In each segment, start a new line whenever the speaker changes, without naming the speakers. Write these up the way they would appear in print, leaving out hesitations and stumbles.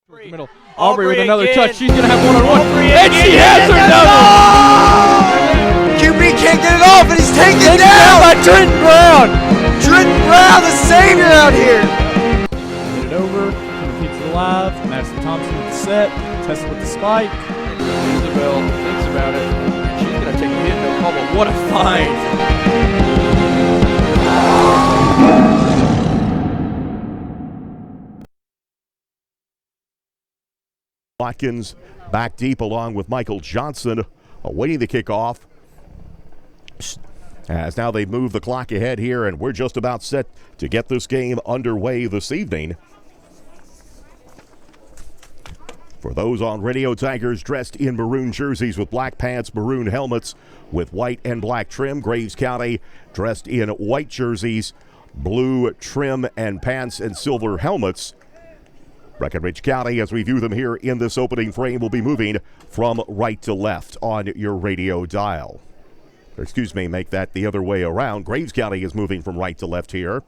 The middle. Aubrey with another
again.
touch. She's going to have one-on-one. And
again.
she has her double!
QB can't get it off, and he's taken
Taken
down
by Trenton Brown.
Trenton Brown, the savior out here.
Get it over. Keeps it alive. Madison Thompson with the set. Tessa with the spike.
Isabel thinks about it. She's going to take a hit, no problem. What a find.
Watkins back deep along with Michael Johnson awaiting the kickoff. As now they move the clock ahead here, and we're just about set to get this game underway this evening. For those on radio, Tigers dressed in maroon jerseys with black pants, maroon helmets with white and black trim. Graves County dressed in white jerseys, blue trim and pants, and silver helmets. Breckenridge County, as we view them here in this opening frame, will be moving from right to left on your radio dial. Or excuse me, make that the other way around. Graves County is moving from right to left here.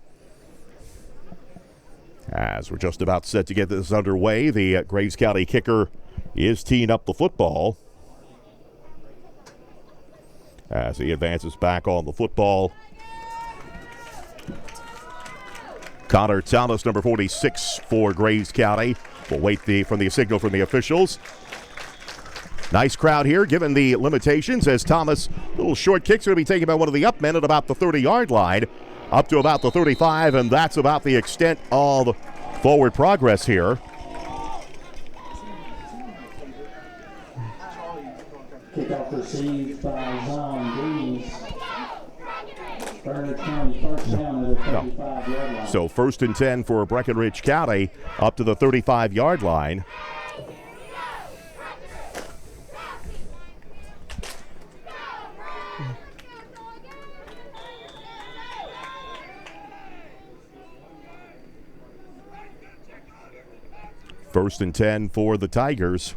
As we're just about set to get this underway, the Graves County kicker is teeing up the football. As he advances back on the football. Connor Thomas, number 46 for Graves County. We'll wait from the signal from the officials. Nice crowd here, given the limitations, as Thomas, little short kicks are going to be taken by one of the up men at about the 30-yard line, up to about the 35, and that's about the extent of forward progress here.
Kickoff received by John Greaves. Bernard County first down at the 35-yard line.
So 1st and 10 for Breckenridge County up to the 35-yard line. First and 10 for the Tigers.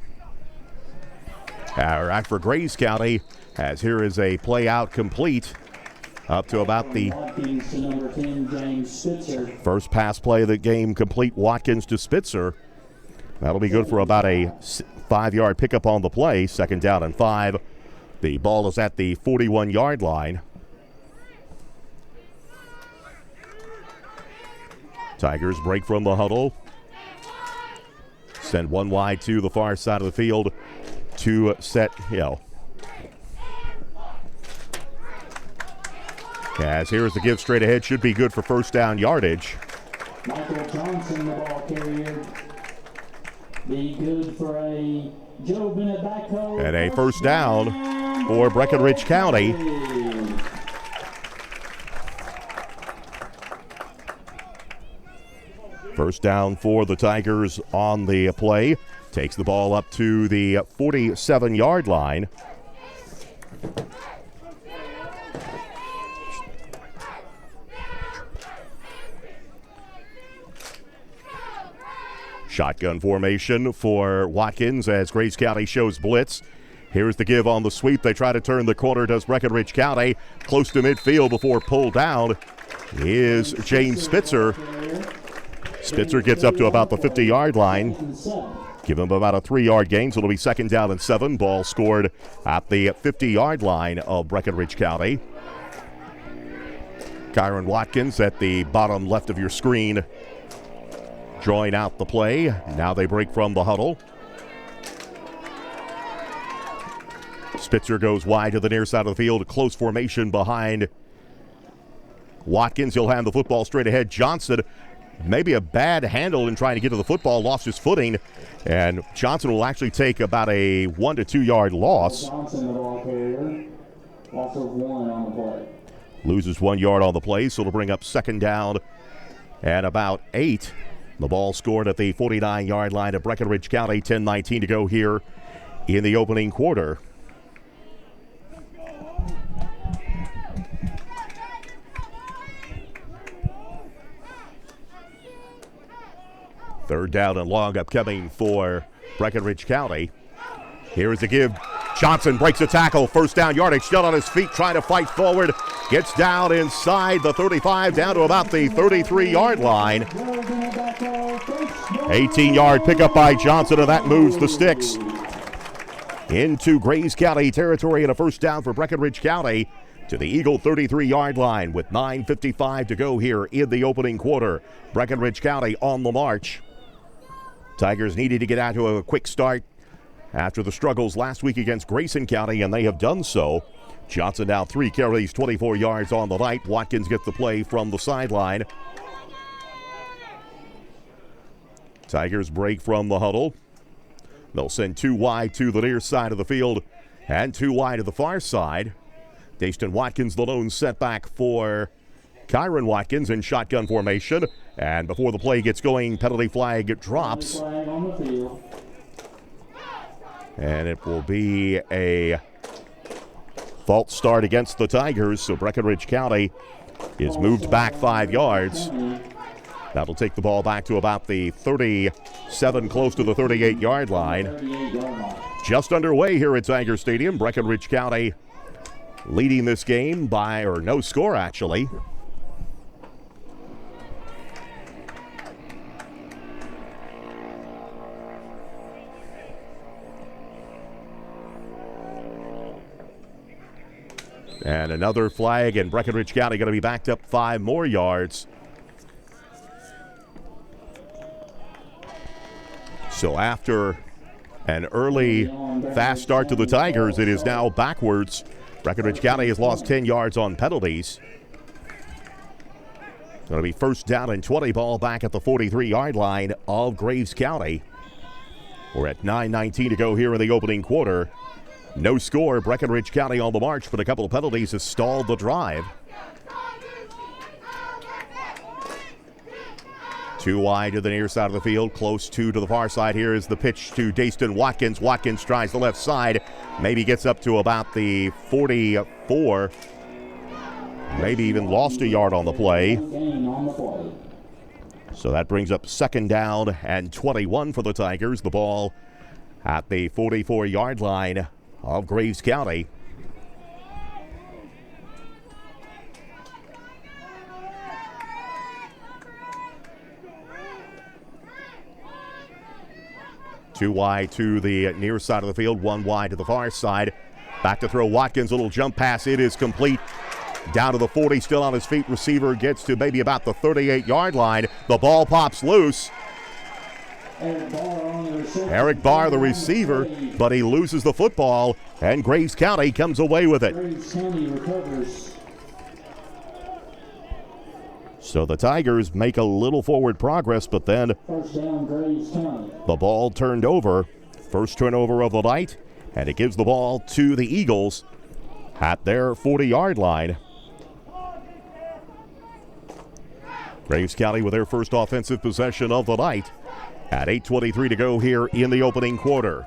Right for Graves County, as here is a play out complete. Up to about the
Watkins to number 10, James Spitzer.
First pass play of the game complete, Watkins to Spitzer. That'll be good for about a 5-yard pickup on the play. 2nd down and 5. The ball is at the 41-yard line. Tigers break from the huddle. Send one wide to the far side of the field to set Hill. As here's the give straight ahead, should be good for 1st down yardage.
Michael Johnson, the ball carrier. Be good for a Joe Bennett backhoe.
And a 1st down for Breckenridge County. First down for the Tigers on the play. Takes the ball up to the 47-yard line. Shotgun formation for Watkins as Graves County shows blitz. Here's the give on the sweep. They try to turn the corner, does Breckenridge County. Close to midfield before pulled down is James Spitzer. Spitzer gets up to about the 50-yard line. Give him about a 3-yard gain, so it'll be 2nd down and 7. Ball scored at the 50-yard line of Breckenridge County. Kyron Watkins at the bottom left of your screen, drawing out the play. Now they break from the huddle. Spitzer goes wide to the near side of the field. Close formation behind Watkins. He'll hand the football straight ahead. Johnson, maybe a bad handle in trying to get to the football, lost his footing, and Johnson will actually take about a 1 to 2 yard loss.
Johnson, the ball carrier. Loss of 1 on the play.
Loses 1 yard on the play, so it'll bring up 2nd down and about 8. The ball scored at the 49-yard line of Breckenridge County. 10:19 to go here in the opening quarter. Third down and long upcoming for Breckenridge County. Here is the give. Johnson breaks a tackle. 1st down yardage. Still on his feet, trying to fight forward. Gets down inside the 35, down to about the 33-yard line. 18-yard pickup by Johnson, and that moves the sticks into Graves County territory, and a first down for Breckinridge County to the Eagle 33-yard line with 9:55 to go here in the opening quarter. Breckinridge County on the march. Tigers needed to get out to a quick start after the struggles last week against Grayson County, and they have done so. Johnson now 3 carries, 24 yards on the night. Watkins gets the play from the sideline. Tigers break from the huddle. They'll send 2 wide to the near side of the field and 2 wide to the far side. Dayston Watkins, the lone setback for Kyron Watkins in shotgun formation. And before the play gets going, penalty flag drops.
Flag on the field.
And it will be a false start against the Tigers. So Breckinridge County is moved back 5 yards. That'll take the ball back to about the 37, close to the 38-yard line.
38-yard line.
Just underway here at Tiger Stadium. Breckinridge County leading this game by, or no score actually. And another flag, and Breckinridge County going to be backed up 5 more yards. So after an early fast start to the Tigers, it is now backwards. Breckinridge County has lost 10 yards on penalties. Going to be first down and 20, ball back at the 43-yard line of Graves County. We're at 9:19 to go here in the opening quarter. No score. Breckinridge County on the march, but a couple of penalties has stalled the drive. 2 wide to the near side of the field, close to the far side. Here is the pitch to Dayston Watkins. Watkins tries the left side, maybe gets up to about the 44, maybe even lost a yard on the play.
Gain on the play.
So that brings up second down and 21 for the Tigers. The ball at the 44-yard line of Graves County. Two wide to the near side of the field, 1 wide to the far side. Back to throw Watkins, a little jump pass. It is complete. Down to the 40, still on his feet. Receiver gets to maybe about the 38-yard line. The ball pops loose. Eric Barr, the receiver, but he loses the football, and Graves County comes away with it.
Graves County recovers.
So the Tigers make a little forward progress, but then
First down, Graves County.
the ball turned over. First turnover of the night, and it gives the ball to the Eagles at their 40-yard line. Graves County with their first offensive possession of the night at 8:23 to go here in the opening quarter.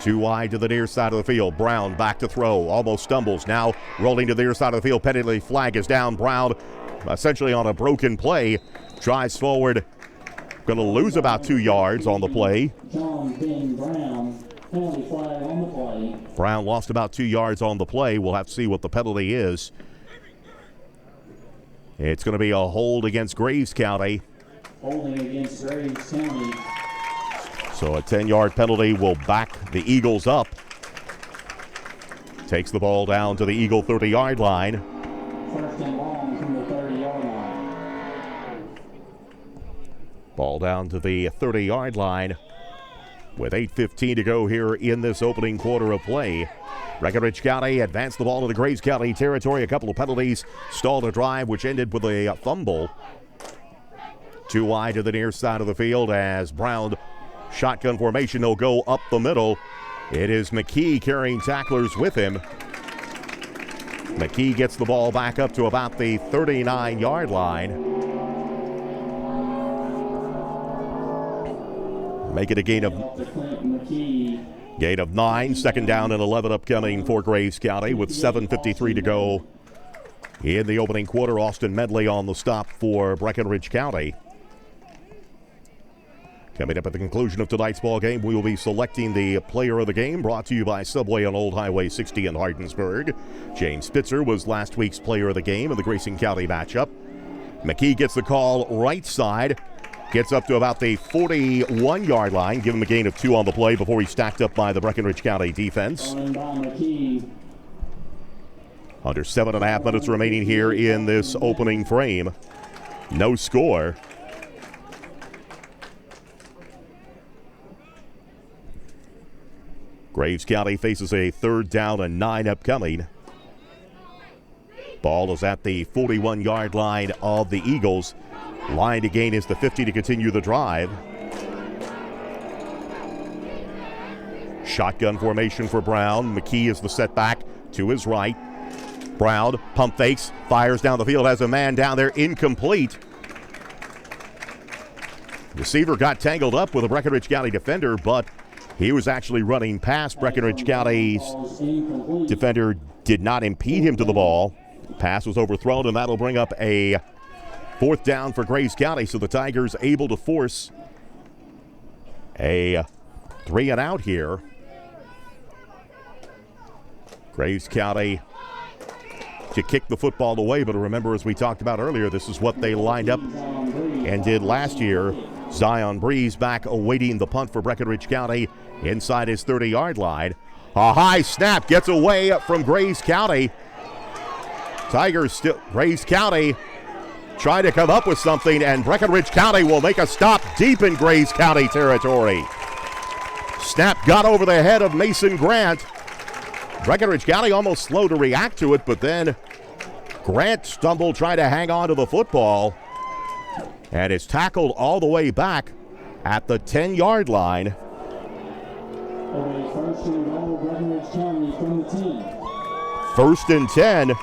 2 wide to the near side of the field. Brown back to throw, almost stumbles. Now rolling to the near side of the field. Penalty flag is down. Brown essentially on a broken play. Drives forward. Going to lose about 2 yards on the play.
John Ben Brown. Penalty flag on the play.
Brown lost about 2 yards on the play. We'll have to see what the penalty is. It's going to be a hold against Graves County.
Holding against Graves County.
So a 10-yard penalty will back the Eagles up. Takes the ball down to the Eagle 30-yard line.
First and long from the 30-yard line.
Ball down to the 30-yard line with 8:15 to go here in this opening quarter of play. Breckinridge County advanced the ball to the Graves County territory. A couple of penalties stalled a drive, which ended with a fumble. 2 wide to the near side of the field as Brown, shotgun formation, he'll go up the middle. It is McKee carrying tacklers with him. McKee gets the ball back up to about the 39-yard line. Make it a gain of
McKee.
Gain of 9, second down and 11 upcoming for Graves County with 7:53 to go in the opening quarter. Austin Medley on the stop for Breckinridge County. Coming up at the conclusion of tonight's ball game, we will be selecting the player of the game, brought to you by Subway on Old Highway 60 in Hardinsburg. James Spitzer was last week's player of the game in the Grayson County matchup. McKee gets the call right side. Gets up to about the 41-yard line. Give him a gain of 2 on the play before he's stacked up by the Breckenridge County defense.
Running by McKee.
Under 7.5 minutes remaining here in this opening frame. No score. Graves County faces a 3rd down and 9 upcoming. Ball is at the 41-yard line of the Eagles. Line to gain is the 50 to continue the drive. Shotgun formation for Brown. McKee is the setback to his right. Brown pump fakes, fires down the field, has a man down there, incomplete. Receiver got tangled up with a Breckenridge County defender, but he was actually running past Breckenridge County's defender, did not impede him to the ball. Pass was overthrown, and that'll bring up a 4th down for Graves County, so the Tigers able to force a 3 and out here. Graves County to kick the football away, but remember, as we talked about earlier, this is what they lined up and did last year. Zion Breeze back awaiting the punt for Breckenridge County inside his 30-yard line. A high snap gets away from Graves County. Tigers still, Graves County try to come up with something, and Breckenridge County will make a stop deep in Graves County territory. Snap got over the head of Mason Grant. Breckenridge County almost slow to react to it, but then Grant stumbled, trying to hang on to the football, and is tackled all the way back at the 10-yard line.
First and goal, Breckenridge County from the 10.
1st and 10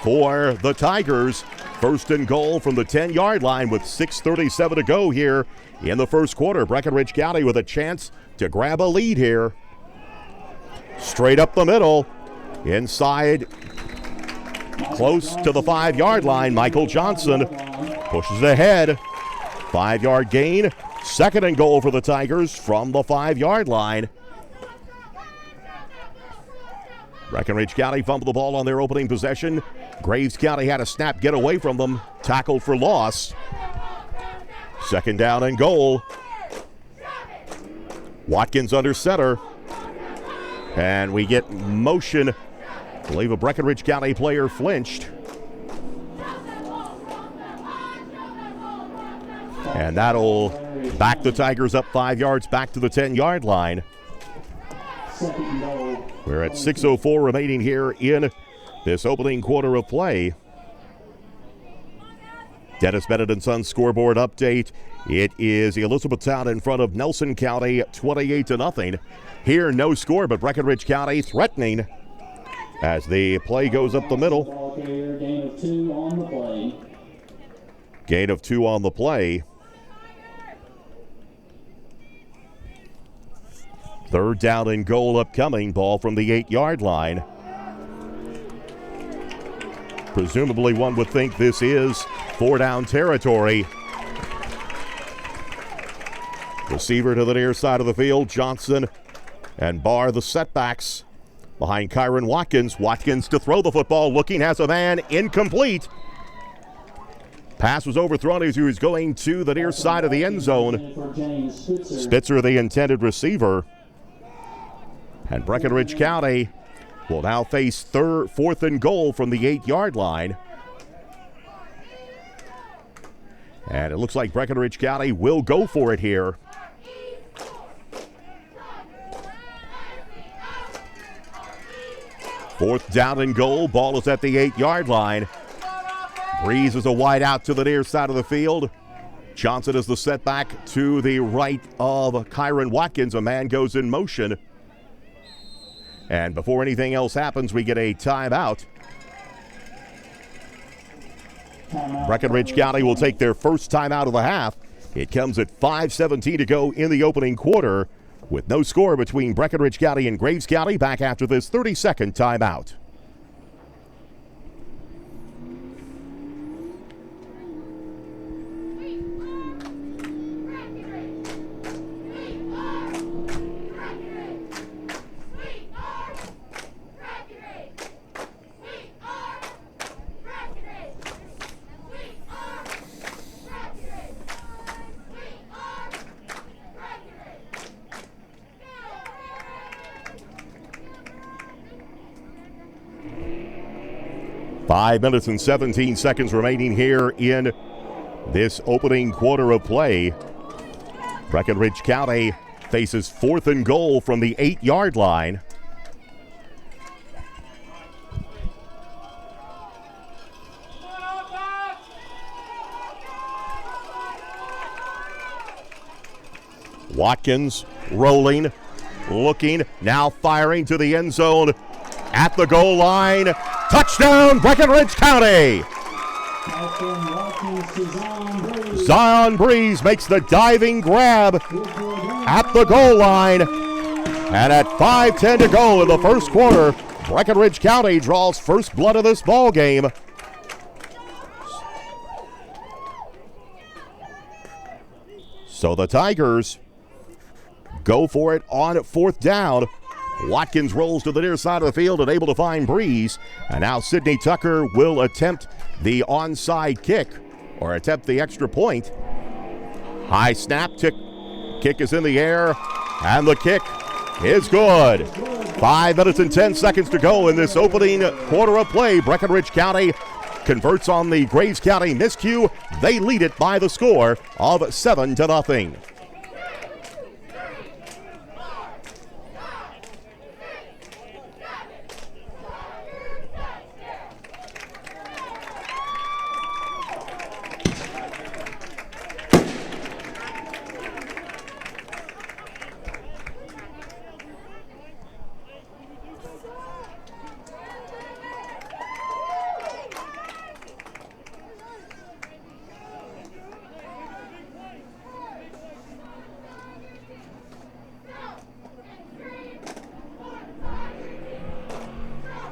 for the Tigers. 1st and goal from the 10-yard line with 6:37 to go here in the first quarter. Breckenridge County with a chance to grab a lead here. Straight up the middle, inside, close to the 5-yard line. Michael Johnson pushes ahead. 5-yard gain. 2nd and goal for the Tigers from the 5-yard line. Breckenridge County fumbled the ball on their opening possession. Graves County had a snap get away from them. Tackled for loss. 2nd down and goal. Watkins under center. And we get motion. I believe a Breckenridge County player flinched. And that'll back the Tigers up 5 yards back to the 10-yard line. We're at 6:04 remaining here in this opening quarter of play. Dennis Bennett & Sons scoreboard update. It is Elizabethtown in front of Nelson County, 28-0. Here, no score, but Breckenridge County threatening as the play goes up the middle.
Gain of 2 on the play.
Gain of 2 on the play. 3rd down and goal upcoming. Ball from the 8-yard line. Presumably, one would think this is 4-down territory. Receiver to the near side of the field. Johnson and Barr the setbacks. Behind Kyron Watkins. Watkins to throw the football. Looking, has a man. Incomplete. Pass was overthrown as he was going to the near side of the end zone. Spitzer, the intended receiver. And Breckenridge County will now face 4th and goal from the 8-yard line. And it looks like Breckenridge County will go for it here. Fourth down and goal. Ball is at the 8-yard line. Breeze is a wide out to the near side of the field. Johnson is the setback to the right of Kyron Watkins. A man goes in motion. And before anything else happens, we get a timeout. Breckenridge County will take their first timeout of the half. It comes at 5:17 to go in the opening quarter, with no score between Breckenridge County and Graves County. Back after this 30-second timeout. 5 minutes and 17 seconds remaining here in this opening quarter of play. Breckenridge County faces 4th and goal from the 8-yard line. Watkins rolling, looking, now firing to the end zone at the goal line. Touchdown, Breckenridge County! Zion Breeze makes the diving grab at the goal line. And at 5:10 to go in the first quarter, Breckenridge County draws first blood of this ball game. So the Tigers go for it on 4th down. Watkins rolls to the near side of the field and able to find Breeze. And now Sidney Tucker will attempt the onside kick, or attempt the extra point. High snap, kick is in the air, and the kick is good. 5 minutes and 10 seconds to go in this opening quarter of play. Breckenridge County converts on the Graves County miscue. They lead it by the score of 7-0.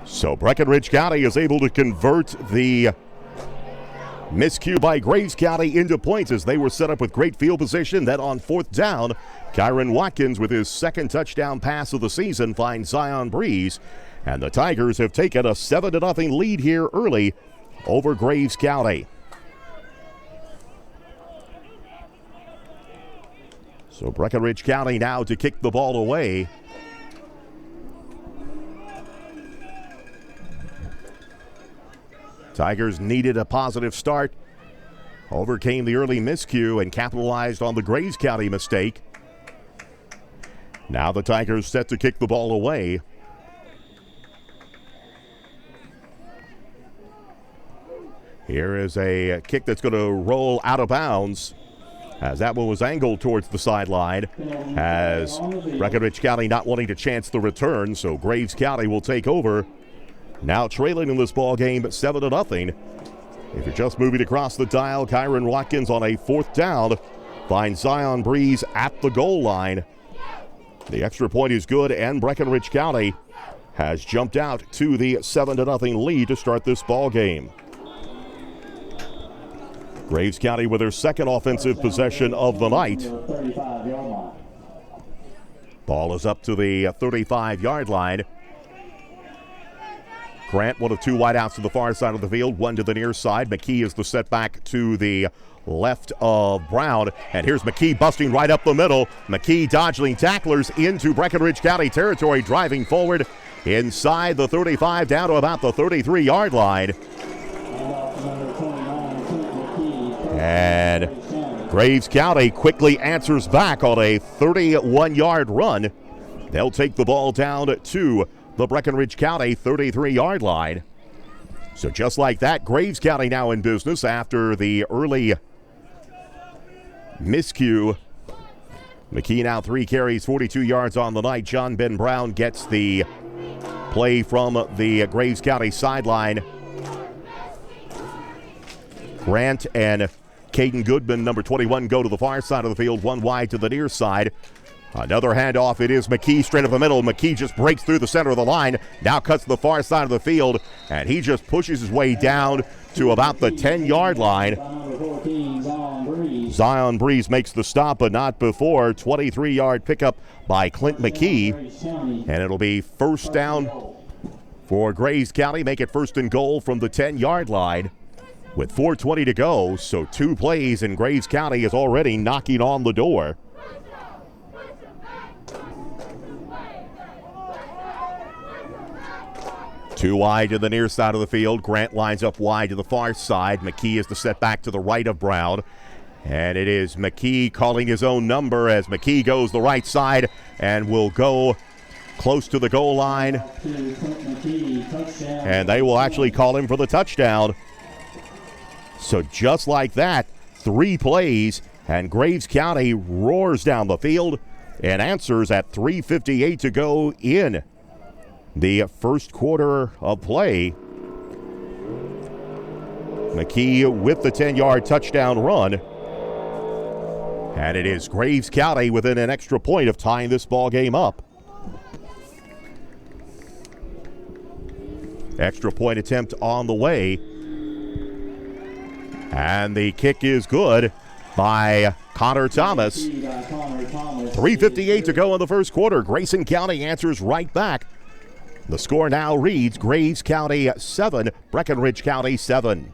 So Breckenridge County is able to convert the miscue by Graves County into points as they were set up with great field position. Then on 4th down, Kyron Watkins with his 2nd touchdown pass of the season finds Zion Breeze. And the Tigers have taken a 7-0 lead here early over Graves County. So Breckenridge County now to kick the ball away. Tigers needed a positive start, overcame the early miscue, and capitalized on the Graves County mistake. Now the Tigers set to kick the ball away. Here is a kick that's going to roll out of bounds, as that one was angled towards the sideline, as Breckenridge County not wanting to chance the return, so Graves County will take over. Now trailing in this ball game 7-0. If you're just moving across the dial, Kyron Watkins on a 4th down finds Zion Breeze at the goal line. The extra point is good, and Breckenridge County has jumped out to the 7-0 lead to start this ball game. Graves County with their 2nd offensive possession of the night. Ball is up to the 35-yard line. Grant, one of 2 wideouts to the far side of the field, one to the near side. McKee is the setback to the left of Brown. And here's McKee busting right up the middle. McKee dodging tacklers into Breckenridge County territory, driving forward inside the 35 down to about the 33-yard line. And Graves County quickly answers back on a 31-yard run. They'll take the ball down to the Breckenridge County 33-yard line. So just like that, Graves County now in business after the early miscue. McKee now 3 carries, 42 yards on the night. John Ben Brown gets the play from the Graves County sideline. Grant and Caden Goodman, number 21, go to the far side of the field, 1 wide to the near side. Another handoff. It is McKee straight up the middle. McKee just breaks through the center of the line. Now cuts to the far side of the field, and he just pushes his way down to about the 10-yard line. Zion Breeze makes the stop, but not before. 23-yard pickup by Clint McKee, and it'll be 1st down for Graves County. Make it 1st and goal from the 10-yard line with 4:20 to go. So 2 plays, and Graves County is already knocking on the door. Too wide to the near side of the field. Grant lines up wide to the far side. McKee is the set back to the right of Brown. And it is McKee calling his own number as McKee goes the right side and will go close to the goal line. And they will actually call him for the touchdown. So just like that, 3 plays, and Graves County roars down the field and answers at 3:58 to go in the first quarter of play. McKee with the 10-yard touchdown run. And it is Graves County within an extra point of tying this ball game up. Extra point attempt on the way. And the kick is good by Connor Thomas. 3:58 to go in the first quarter. Grayson County answers right back. The score now reads Graves County 7, Breckenridge County 7.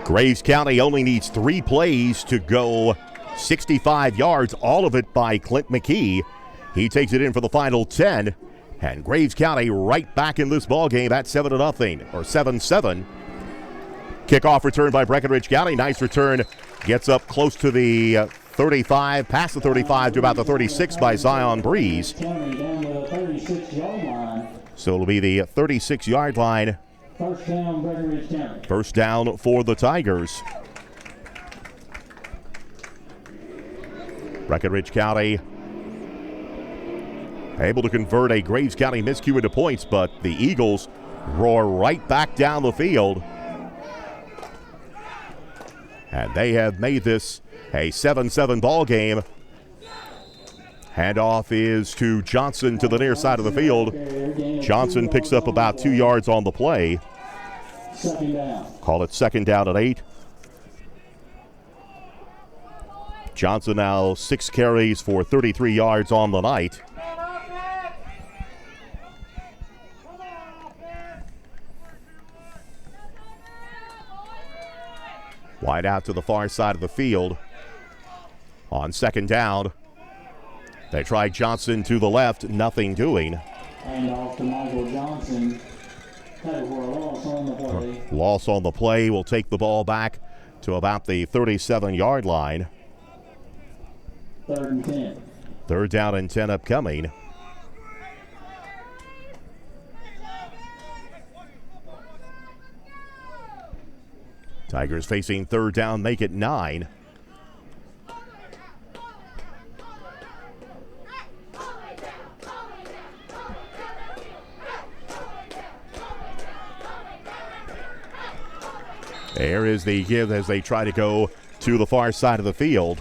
Graves County only needs 3 plays to go 65 yards, all of it by Clint McKee. He takes it in for the final 10, and Graves County right back in this ball game at 7-0 or 7-7. Kickoff return by Breckenridge County. Nice return. Gets up close to the 35, past the 35 to about the 36 by Zion Breeze. So it'll be the 36-yard line.
First down, Breckenridge County.
First down for the Tigers. Breckenridge County able to convert a Graves County miscue into points, but the Eagles roar right back down the field. And they have made this a 7-7 ball game. Handoff is to Johnson to the near side of the field. Johnson picks up about 2 yards on the play.
Second down.
Call it second down at 8. Johnson now 6 carries for 33 yards on the night. Wide out to the far side of the field. On second down, they tried Johnson to the left, nothing doing.
And off to Michael Johnson. Headed for a loss on the play.
Loss on the play will take the ball back to about the 37-yard line.
3rd and 10.
Third down and 10 upcoming. Tigers facing third down, make it 9. There is the give as they try to go to the far side of the field.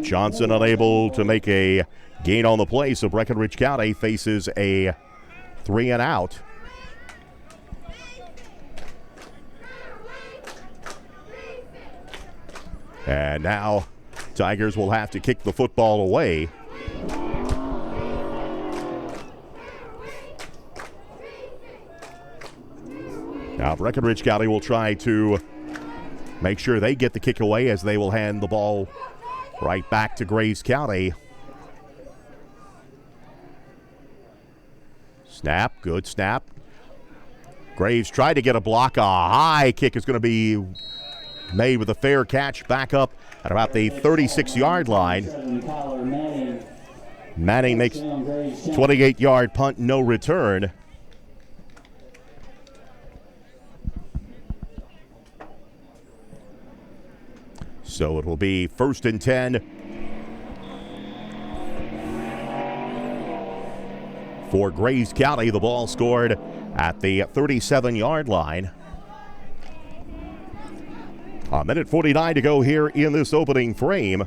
Johnson unable to make a gain on the play, so Breckenridge County faces a 3 and out. And now Tigers will have to kick the football away. Now Breckenridge County will try to make sure they get the kick away as they will hand the ball right back to Graves County. Snap, good snap. Graves tried to get a block. A high kick is going to be made with a fair catch back up at about the 36-yard line. Manning makes 28-yard punt, no return. So it will be 1st and 10 for Graves County. The ball scored at the 37-yard line. A minute 49 to go here in this opening frame.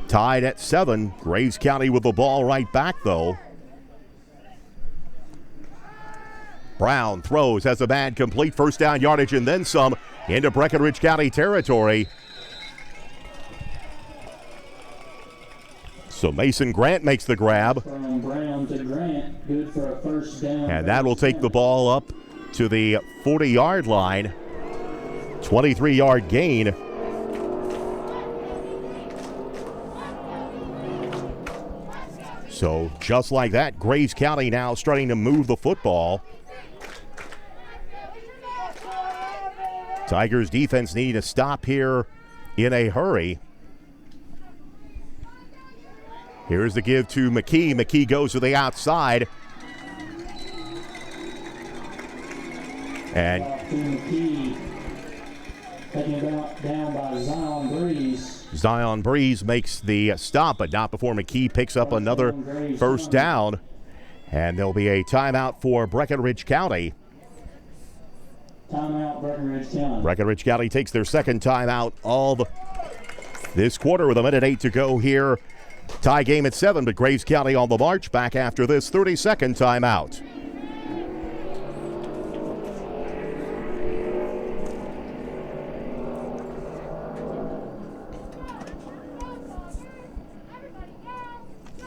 Tied at 7. Graves County with the ball right back, though. Brown throws, has a man complete, first down yardage and then some into Breckinridge County territory. So Mason Grant makes the grab.
From Brown to Grant, good for a first down.
And that will take the ball up to the 40-yard line. 23-yard gain. So just like that, Graves County now starting to move the football. Tigers defense needing to stop here in a hurry. Here's the give to McKee. McKee goes to the outside. And
McKee taken down by Zion Breeze.
Zion Breeze makes the stop, but not before McKee picks up another first down. And there'll be a timeout for Breckinridge County.
Timeout, Breckinridge County.
Breckinridge County takes their second timeout of this quarter with 1:08 to go here. Tie game at 7, but Graves County on the march back after this 30-second timeout.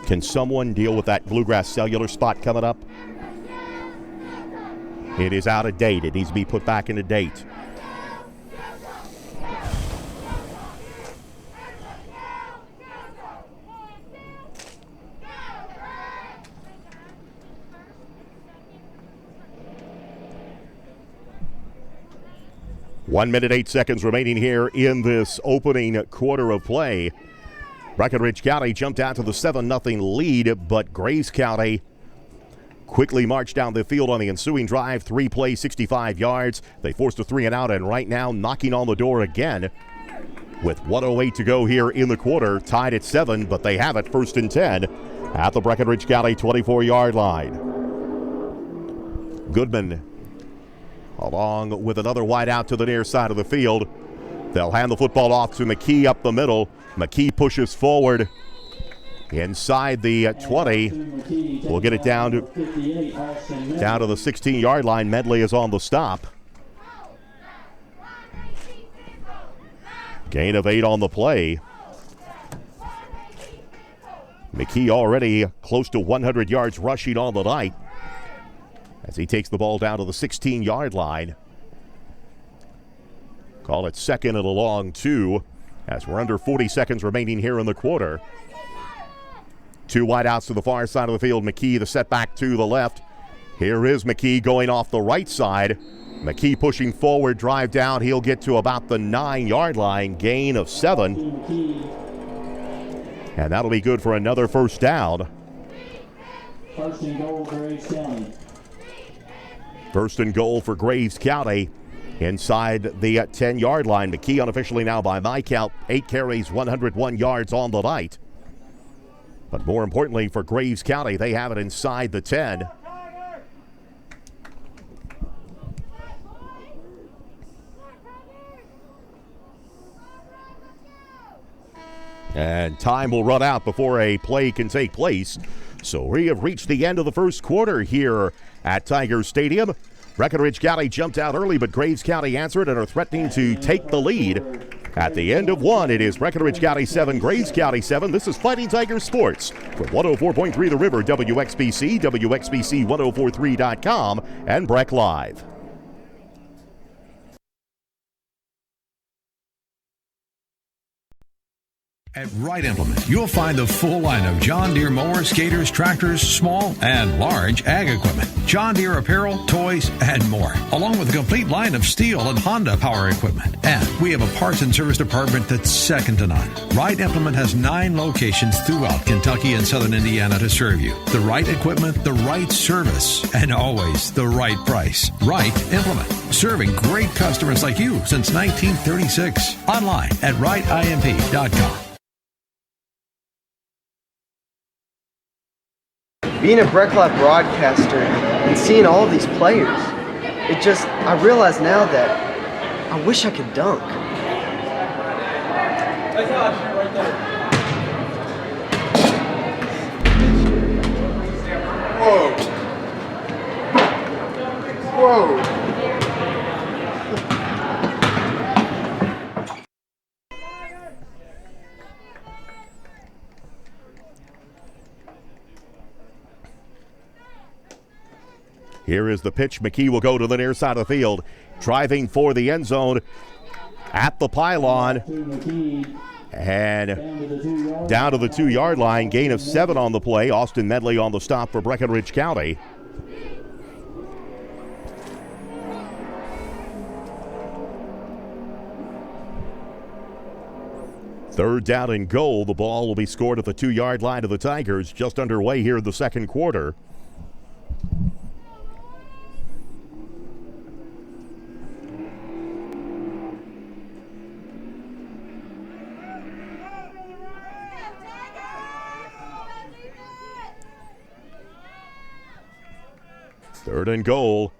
Can someone deal with that Bluegrass Cellular spot coming up? It is out of date. It needs to be put back into date. One minute, 8 seconds remaining here in this opening quarter of play. Breckinridge County jumped out to the 7-0 lead, but Graves County quickly marched down the field on the ensuing drive. 3 plays, 65 yards. They forced a 3-and-out, and right now knocking on the door again with 1:08 to go here in the quarter. Tied at 7, but they have it first and 10 at the Breckinridge County 24-yard line. Goodman along with another wide out to the near side of the field. They'll hand the football off to McKee up the middle. McKee pushes forward inside the 20. We'll get it down to the 16-yard line. Medley is on the stop. Gain of 8 on the play. McKee already close to 100 yards rushing on the night as he takes the ball down to the 16-yard line. Call it second and a long 2 as we're under 40 seconds remaining here in the quarter. 2 wideouts to the far side of the field. McKee the setback to the left. Here is McKee going off the right side. McKee pushing forward, drive down. He'll get to about the 9-yard line. Gain of 7. And that'll be good for another first down.
First and goal, Graves County.
First and goal for Graves County inside the 10-yard line. McKee unofficially now by my count 8 carries, 101 yards on the night. But more importantly for Graves County, they have it inside the 10. And time will run out before a play can take place. So we have reached the end of the first quarter here at Tiger Stadium. Breckinridge County jumped out early, but Graves County answered and are threatening to take the lead. At the end of 1, it is Breckinridge County 7, Graves County 7. This is Fighting Tigers Sports from 104.3 The River, WXBC, WXBC1043.com, and Breck Live.
At Wright Implement, you'll find the full line of John Deere mowers, skaters, tractors, small and large ag equipment, John Deere apparel, toys, and more, along with a complete line of Steel and Honda power equipment. And we have a parts and service department that's second to none. Wright Implement has 9 locations throughout Kentucky and southern Indiana to serve you. The right equipment, the right service, and always the right price. Wright Implement, serving great customers like you since 1936. Online at wrightimp.com.
Being a Breck Live broadcaster and seeing all of these players, I realize now that I wish I could dunk. Whoa. Whoa.
Here is the pitch. McKee will go to the near side of the field, driving for the end zone at the pylon. And down to the 2-yard line. Gain of 7 on the play. Austin Medley on the stop for Breckinridge County. Third down and goal. The ball will be scored at the 2-yard line of the Tigers. Just underway here in the second quarter. Third and goal.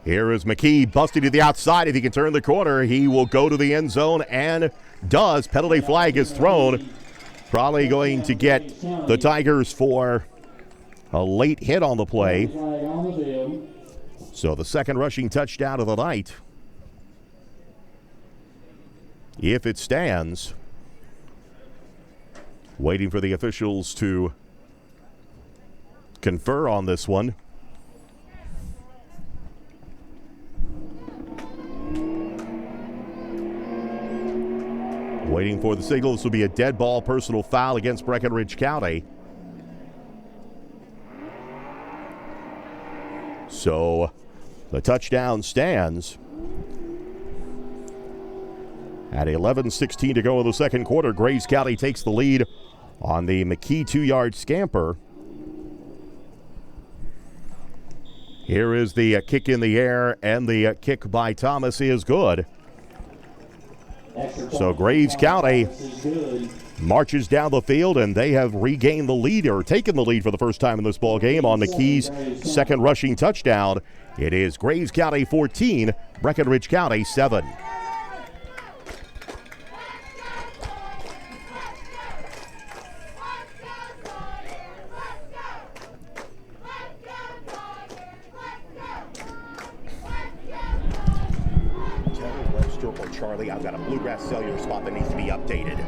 Here is McKee busting to the outside. If he can turn the corner, he will go to the end zone and does. Penalty flag is thrown. Probably going to get the Tigers for a late hit on the play. So the second rushing touchdown of the night. If it stands. Waiting for the officials to confer on this one. Waiting for the signal. This will be a dead ball personal foul against Breckinridge County. So the touchdown stands. At 11:16 to go in the second quarter, Graves County takes the lead on the McKee 2-yard scamper. Here is the kick in the air, and the kick by Thomas is good. So Graves County marches down the field, and they have regained the lead, or taken the lead for the first time in this ball game on McKee's second rushing touchdown. It is Graves County 14, Breckinridge County 7. Charlie, I've got a Bluegrass cellular spot that needs to be updated.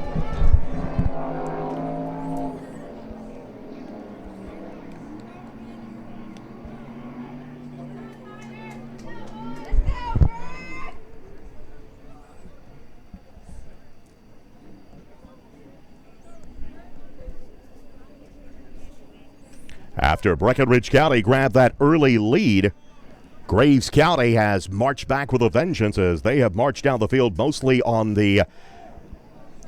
After Breckinridge County grabbed that early lead, Graves County has marched back with a vengeance as they have marched down the field mostly on the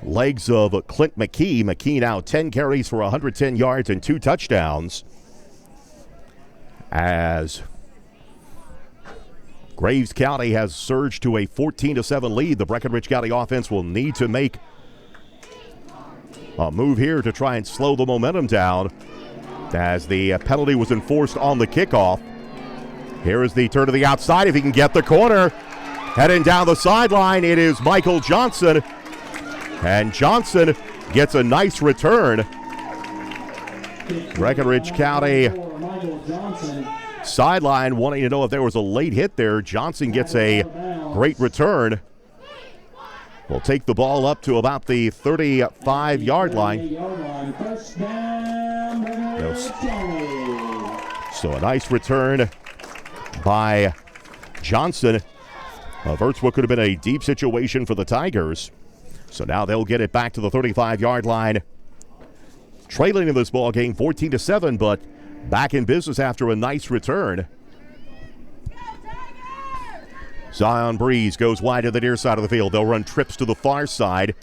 legs of Clint McKee. McKee now 10 carries for 110 yards and 2 touchdowns. As Graves County has surged to a 14-7 lead, the Breckinridge County offense will need to make a move here to try and slow the momentum down as the penalty was enforced on the kickoff. Here is the turn to the outside. If he can get the corner, heading down the sideline, it is Michael Johnson. And Johnson gets a nice return. Breckinridge County sideline wanting to know if there was a late hit there. Johnson gets a great return. Will take the ball up to about the 35-yard line. So a nice return by Johnson. Averts what could have been a deep situation for the Tigers. So now they'll get it back to the 35-yard line. Trailing in this ball game 14-7, but back in business after a nice return. Zion Breeze goes wide to the near side of the field. They'll run trips to the far side.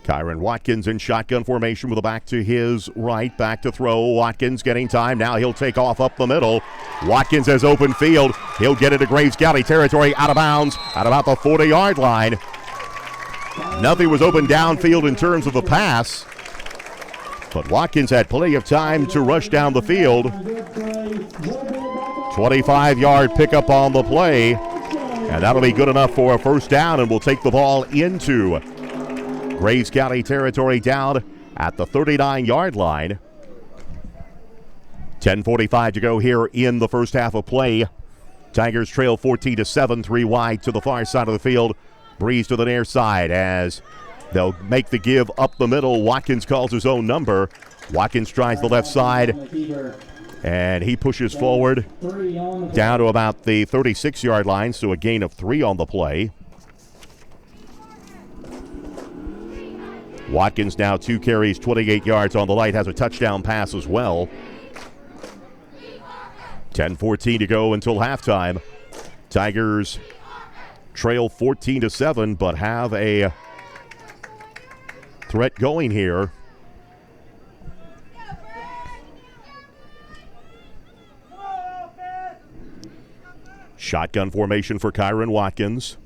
Kyron Watkins in shotgun formation with a back to his right. Back to throw. Watkins getting time. Now he'll take off up the middle. Watkins has open field. He'll get into Graves County territory, out of bounds at about the 40-yard line. Nothing was open downfield in terms of the pass, but Watkins had plenty of time to rush down the field. 25-yard pickup on the play, and that'll be good enough for a first down, and we'll take the ball into Graves County territory down at the 39-yard line. 10:45 to go here in the first half of play. Tigers trail 14-7, 3 wide to the far side of the field. Breeze to the near side as they'll make the give up the middle. Watkins calls his own number. Watkins tries the left side, and he pushes forward down to about the 36-yard line, so a gain of 3 on the play. Watkins now 2 carries, 28 yards on the light, has a touchdown pass as well. 10:14 to go until halftime. Tigers trail 14-7, but have a threat going here. Shotgun formation for Kyron Watkins.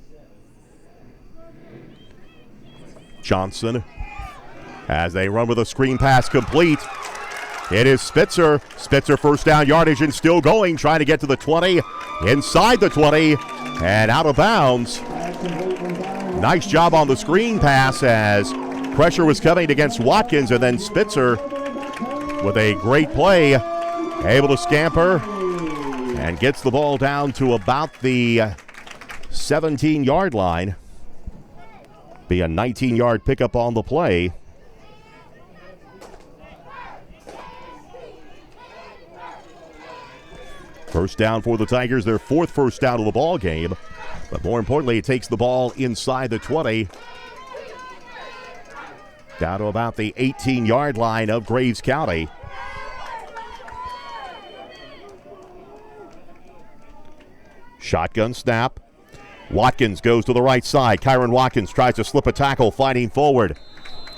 Johnson as they run with a screen pass complete. It is Spitzer. Spitzer first down yardage and still going, trying to get to the 20, inside the 20, and out of bounds. Nice job on the screen pass as pressure was coming against Watkins, and then Spitzer with a great play, able to scamper and gets the ball down to about the 17-yard line. Be a 19-yard pickup on the play. First down for the Tigers, their 4th first down of the ball game. But more importantly, it takes the ball inside the 20. Down to about the 18-yard line of Graves County. Shotgun snap. Watkins goes to the right side. Kyron Watkins tries to slip a tackle, fighting forward.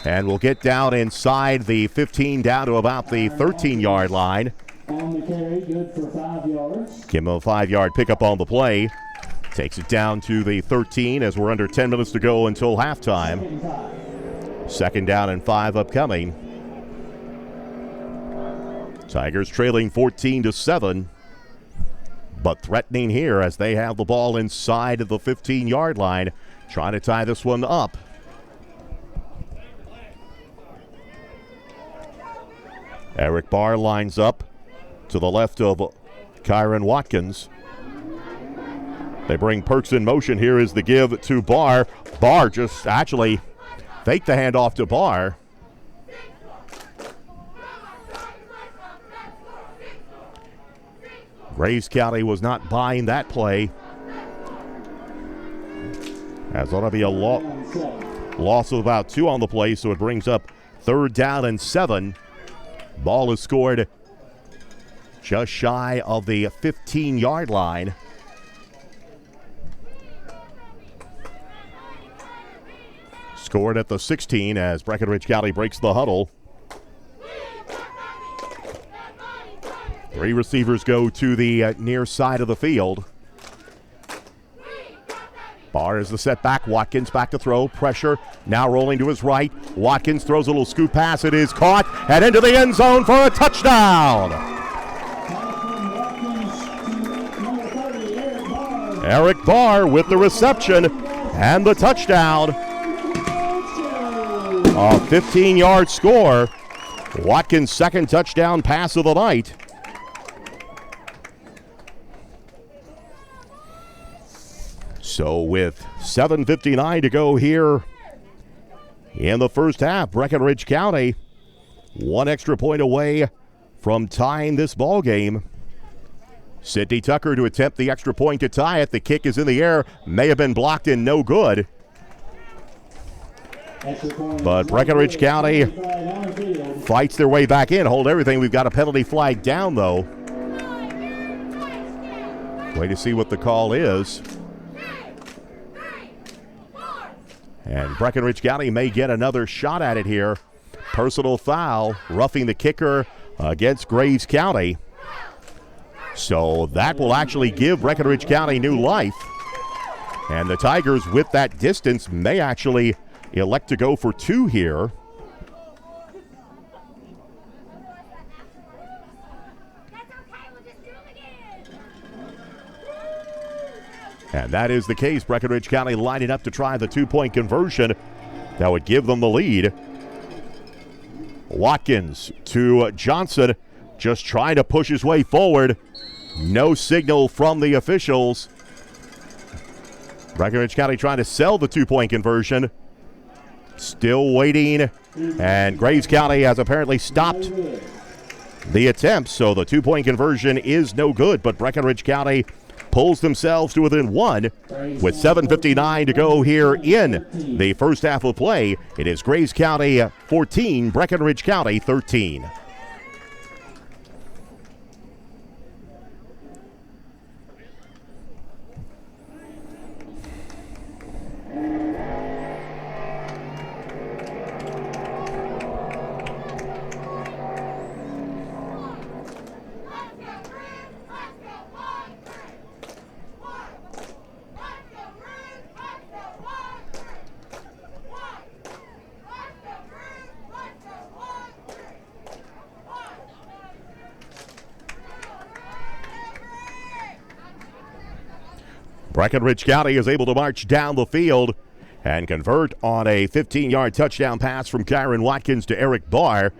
And will get down inside the 15, down to about the 13-yard line.
On the carry, good for 5 yards.
Give him a 5-yard pickup on the play. Takes it down to the 13 as we're under 10 minutes to go until halftime. 2nd down and 5 upcoming. Tigers trailing 14-7, but threatening here as they have the ball inside of the 15-yard line, trying to tie this one up. Eric Barr lines up to the left of Kyron Watkins. They bring Perks in motion. Here is the give to Barr. Barr just actually faked the handoff to Barr. Graves County was not buying that play. As that'll be a loss of about 2 on the play, so it brings up 3rd down and 7. Ball is scored just shy of the 15-yard line. Scored at the 16 as Breckenridge County breaks the huddle. 3 receivers go to the near side of the field. Barr is the setback. Watkins back to throw. Pressure now rolling to his right. Watkins throws a little scoop pass. It is caught and into the end zone for a touchdown. Eric Barr with the reception and the touchdown. A 15-yard score. Watkins' 2nd touchdown pass of the night. So with 7:59 to go here in the first half, Breckenridge County 1 extra point away from tying this ball game. Sidney Tucker to attempt the extra point to tie it. The kick is in the air. May have been blocked and no good. But Breckenridge County fights their way back in. Hold everything. We've got a penalty flag down, though. Wait to see what the call is. And Breckenridge County may get another shot at it here. Personal foul, roughing the kicker against Graves County. So that will actually give Breckenridge County new life. And the Tigers, with that distance, may actually elect to go for 2 here. And that is the case. Breckenridge County lining up to try the 2-point conversion. That would give them the lead. Watkins to Johnson. just trying to push his way forward. No signal from the officials. Breckenridge County trying to sell the two-point conversion. Still waiting, and Graves County has apparently stopped the attempt, so the two-point conversion is no good, but Breckenridge County pulls themselves to within one with 7:59 to go here in the first half of play. It is Graves County 14, Breckenridge County 13. Breckenridge County is able to march down the field and convert on a 15-yard touchdown pass from Kyron Watkins to Eric Barr.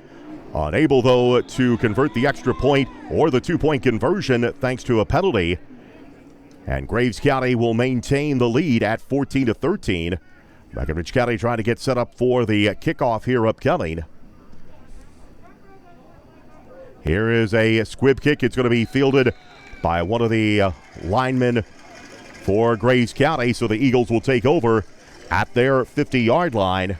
Unable, though, to convert the extra point or the two-point conversion thanks to a penalty. And Graves County will maintain the lead at 14-13. Breckenridge County trying to get set up for the kickoff here upcoming. Here is a squib kick. It's going to be fielded by one of the linemen for Graves County, so the Eagles will take over at their 50-yard line.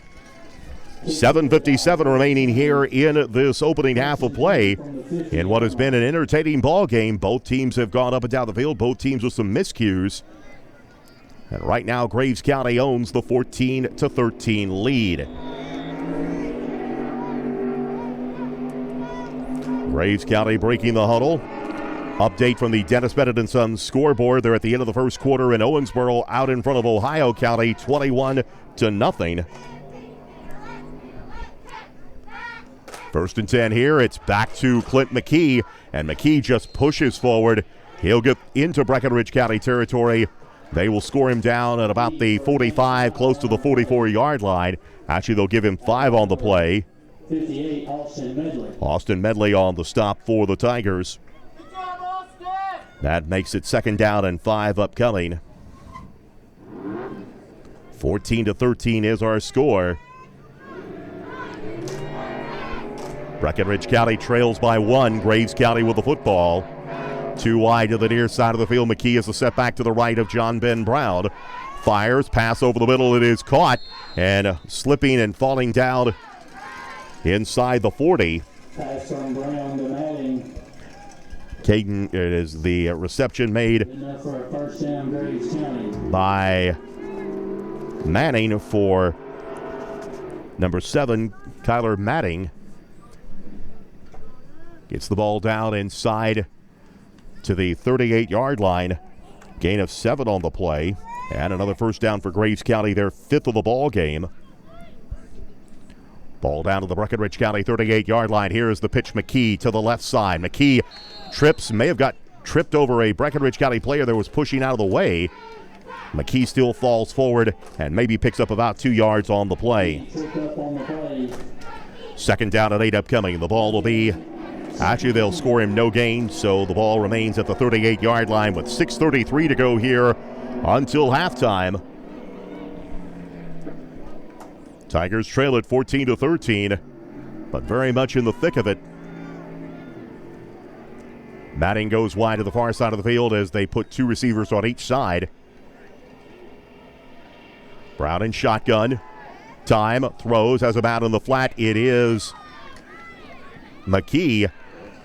7:57 remaining here in this opening half of play in what has been an entertaining ball game. Both teams have gone up and down the field, both teams with some miscues. And right now, Graves County owns the 14-13 lead. Graves County breaking the huddle. Update from the Dennis Bennett & Sons scoreboard. They're at the end of the first quarter in Owensboro, out in front of Ohio County, 21-0. First and 10 here. It's back to Clint McKee, and McKee just pushes forward. He'll get into Breckenridge County territory. They will score him down at about the 45, close to the 44-yard line. Actually, they'll give him 5 on the play.
58, Austin Medley.
Austin Medley on the stop for the Tigers. That makes it second down and 5 upcoming. 14-13 is our score. Breckenridge County trails by 1. Graves County with the football. 2 wide to the near side of the field. McKee is a setback to the right of John Ben Brown. Fires, pass over the middle. It is caught and slipping and falling down inside the 40.
Pass from Brown to Manning.
Caden, it is the reception made
Enough for a first down, Graves County.
by Manning for number 7, Kyler Matting. Gets the ball down inside to the 38-yard line. Gain of 7 on the play. And another first down for Graves County, their 5th of the ball game. Ball down to the Breckenridge County 38-yard line. Here is the pitch, McKee to the left side. McKee trips, may have got tripped over a Breckenridge County player that was pushing out of the way. McKee still falls forward and maybe picks up about 2 yards on the play.
Up on the play.
Second down and 8 upcoming. The ball will be, actually they'll score him no gain, so the ball remains at the 38-yard line with 6:33 to go here until halftime. Tigers trail at 14-13, but very much in the thick of it. Matting goes wide to the far side of the field as they put 2 receivers on each side. Brown in shotgun. Time, throws, has a bat in the flat. It is McKee.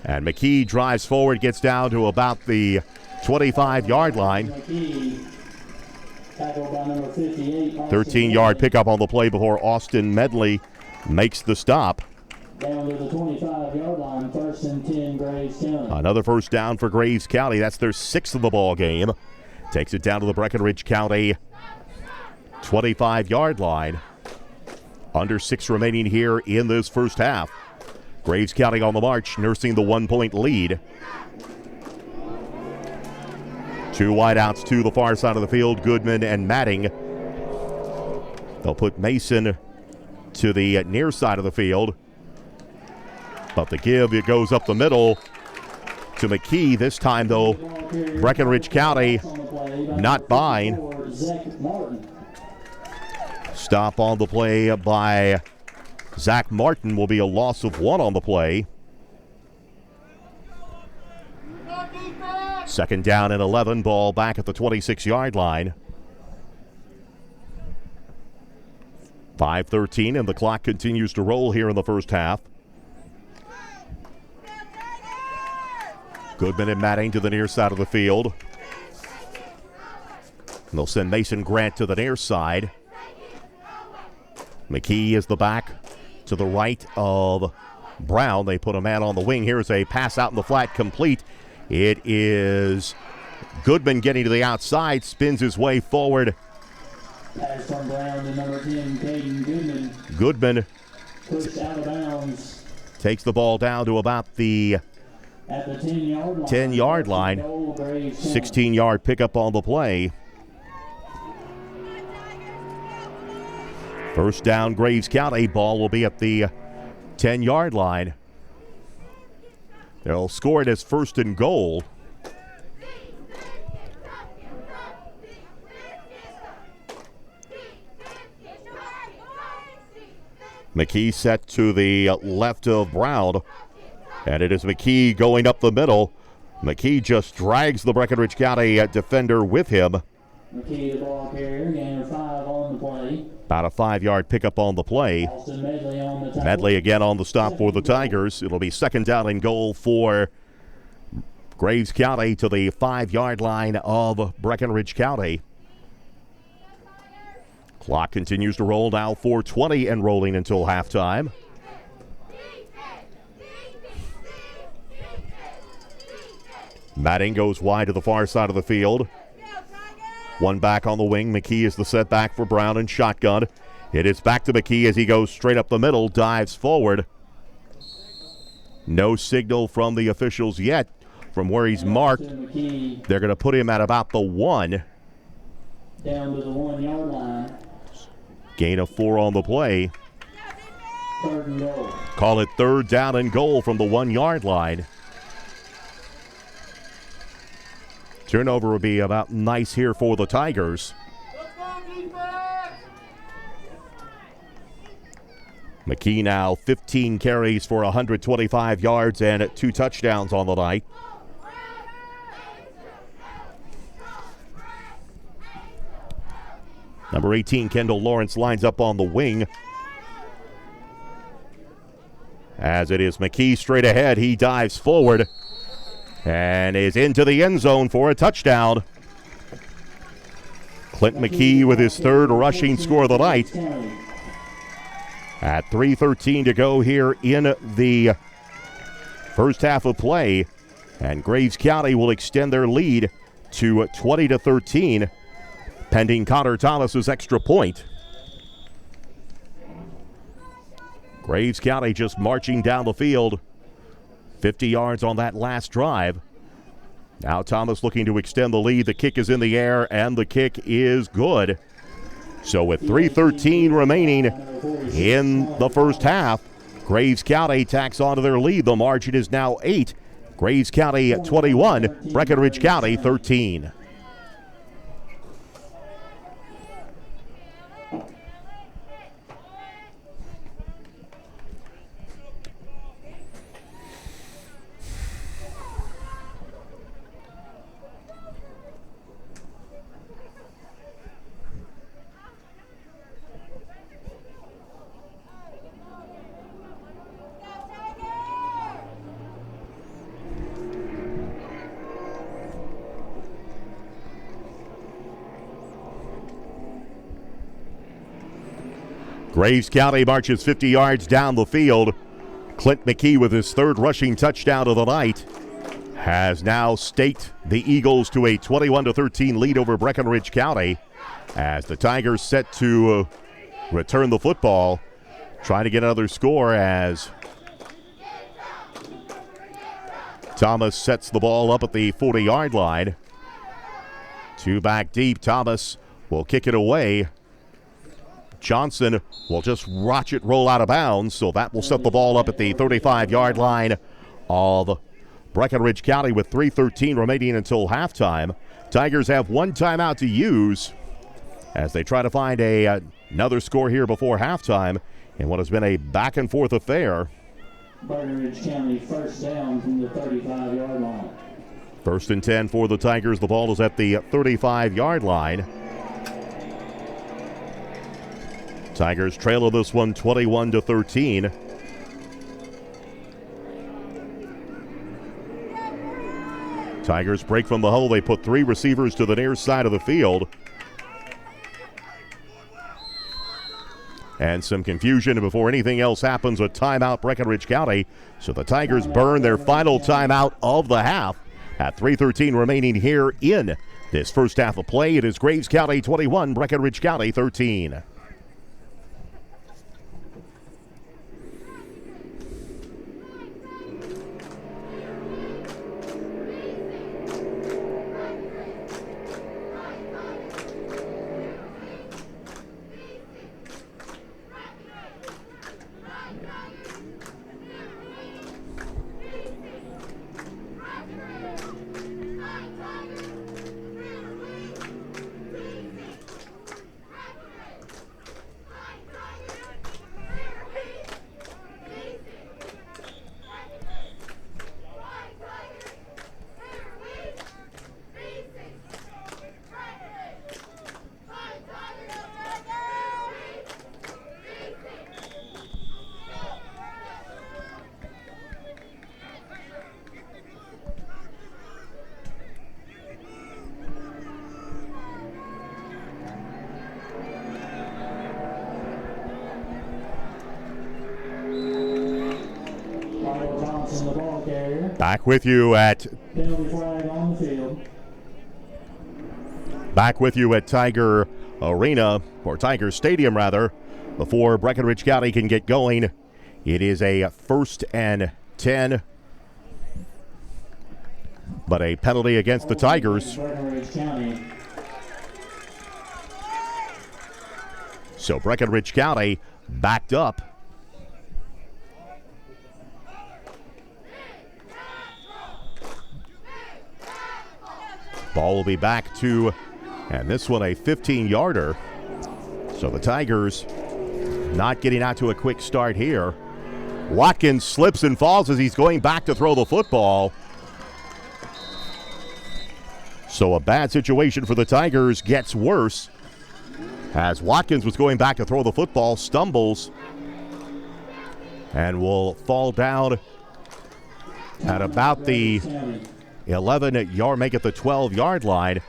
And McKee drives forward, gets down to about the 25-yard line.
McKee, tackled by number 58.
13-yard pickup on the play before Austin Medley makes the stop.
Down to the 25-yard line, first and 10, Graves County.
Another first down for Graves County. That's their 6th of the ball game. Takes it down to the Breckenridge County 25-yard line. Under 6 remaining here in this first half. Graves County on the march, nursing the 1-point lead. 2 wideouts to the far side of the field, Goodman and Matting. They'll put Mason to the near side of the field. But the give, it goes up the middle to McKee. This time, though, Breckenridge County not buying. Stop on the play by Zach Martin will be a loss of 1 on the play. Second down and 11, ball back at the 26-yard line. 5:13, and the clock continues to roll here in the first half. Goodman and Matting to the near side of the field. And they'll send Mason Grant to the near side. McKee is the back to the right of Brown. They put a man on the wing. Here's a pass out in the flat, complete. It is Goodman getting to the outside, spins his way forward.
Pass from Brown to number 10, Caden Goodman.
Goodman
Pushed out of bounds
takes the ball down to about the
at the 10-yard line.
10-yard line.
Goal, Graves County.
16-yard pickup on the play. First down, Graves County. Ball will be at the 10-yard line. They'll score it as first and goal. McKee set to the left of Brown. And it is McKee going up the middle. McKee just drags the Breckenridge County defender with him.
McKee, the ball carrier, gain of 5 on the play.
About a 5-yard pickup on the play.
Austin Medley on the tackle.
Medley again on the stop for the Tigers. It'll be second down and goal for Graves County to the 5-yard line of Breckenridge County. Clock continues to roll now, 4:20 and rolling until halftime. Matting goes wide to the far side of the field. One back on the wing. McKee is the setback for Brown and shotgun. It is back to McKee as he goes straight up the middle, dives forward. No signal from the officials yet from where he's marked.
McKee
They're going to put him at about the 1.
down to the 1-yard line.
Gain of 4 on the play.
Third and goal.
Call it third down and goal from the 1-yard line. Turnover will be about nice here for the Tigers. McKee now 15 carries for 125 yards and 2 touchdowns on the night. Number 18, Kendall Lawrence, lines up on the wing. As it is McKee straight ahead, he dives forward and is into the end zone for a touchdown. Clint McKee with his 3rd rushing score of the night. At 3:13 to go here in the first half of play, and Graves County will extend their lead to 20-13, pending Connor Thomas's extra point. Graves County just marching down the field, 50 yards on that last drive. Now Thomas looking to extend the lead. The kick is in the air, and the kick is good. So with 3:13 remaining in the first half, Graves County tacks onto their lead. The margin is now 8. Graves County 21, Breckenridge County 13. Graves County marches 50 yards down the field. Clint McKee with his 3rd rushing touchdown of the night has now staked the Eagles to a 21-13 lead over Breckenridge County as the Tigers set to return the football, trying to get another score as Thomas sets the ball up at the 40-yard line. 2 back deep. Thomas will kick it away. Johnson will just watch it roll out of bounds, so that will set the ball up at the 35-yard line of Breckinridge County with 3:13 remaining until halftime. Tigers have one timeout to use as they try to find another score here before halftime in what has been a back-and-forth affair.
Breckinridge County first down from the 35-yard line.
1st and 10 for the Tigers. The ball is at the 35-yard line. Tigers trail of this one 21-13. Tigers break from the huddle. They put 3 receivers to the near side of the field. And some confusion before anything else happens. A timeout, Breckinridge County. So the Tigers burn their final timeout of the half at 3:13 remaining here in this first half of play. It is Graves County 21, Breckinridge County 13.
Johnson, the ball carrier.
Back with you at
Penalty flag on the field.
Back with you at Tiger Arena, or Tiger Stadium rather, before Breckinridge County can get going. It is a 1st and 10, but a penalty against the Tigers.
Breckinridge County.
So Breckinridge County backed up. Ball will be back to, and this one a 15-yarder. So the Tigers not getting out to a quick start here. Watkins slips and falls as he's going back to throw the football. So a bad situation for the Tigers gets worse as Watkins was going back to throw the football, stumbles, and will fall down at about the 11-yard, make it the 12-yard line.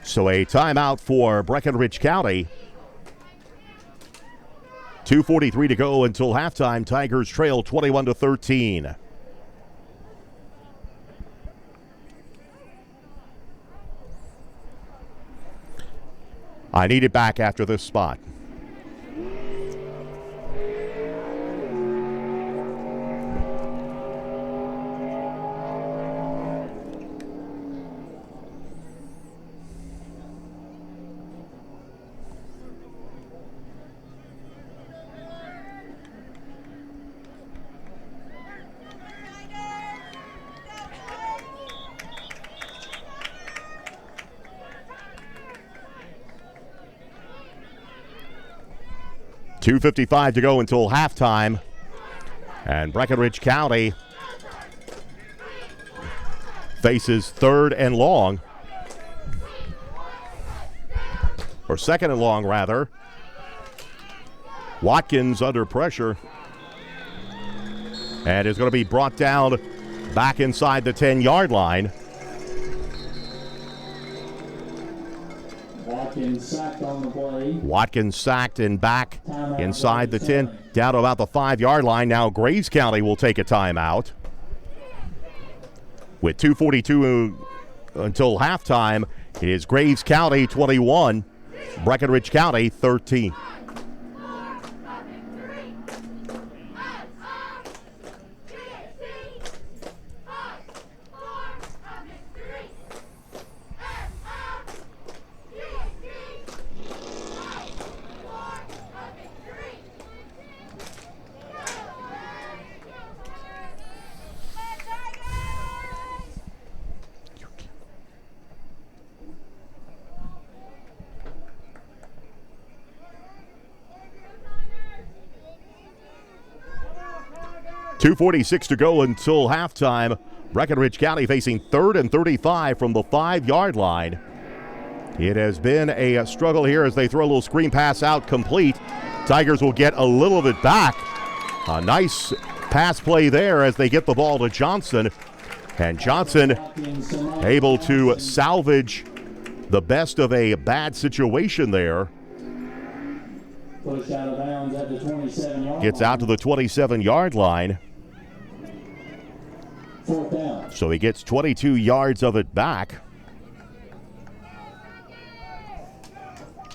So a timeout for Breckinridge County. 2:43 to go until halftime. Tigers trail 21-13. I need it back after this spot. .255 to go until halftime. And Breckinridge County faces 3rd and long. Or 2nd and long, rather. Watkins under pressure. And is going to be brought down back inside the 10-yard line.
Watkins sacked on the play.
Watkins sacked and back inside the 10, down to about the 5-yard line. Now Graves County will take a timeout. With 2:42 until halftime, it is Graves County 21, Breckinridge County 13. 2:46 to go until halftime. Breckenridge County facing 3rd and 35 from the 5-yard line. It has been a struggle here as they throw a little screen pass out complete. Tigers will get a little of it back. A nice pass play there as they get the ball to Johnson. And Johnson able to salvage the best of a bad situation there.
Push out of bounds at the 27-yard
Gets out to the 27-yard line.
4th down.
So he gets 22 yards of it back.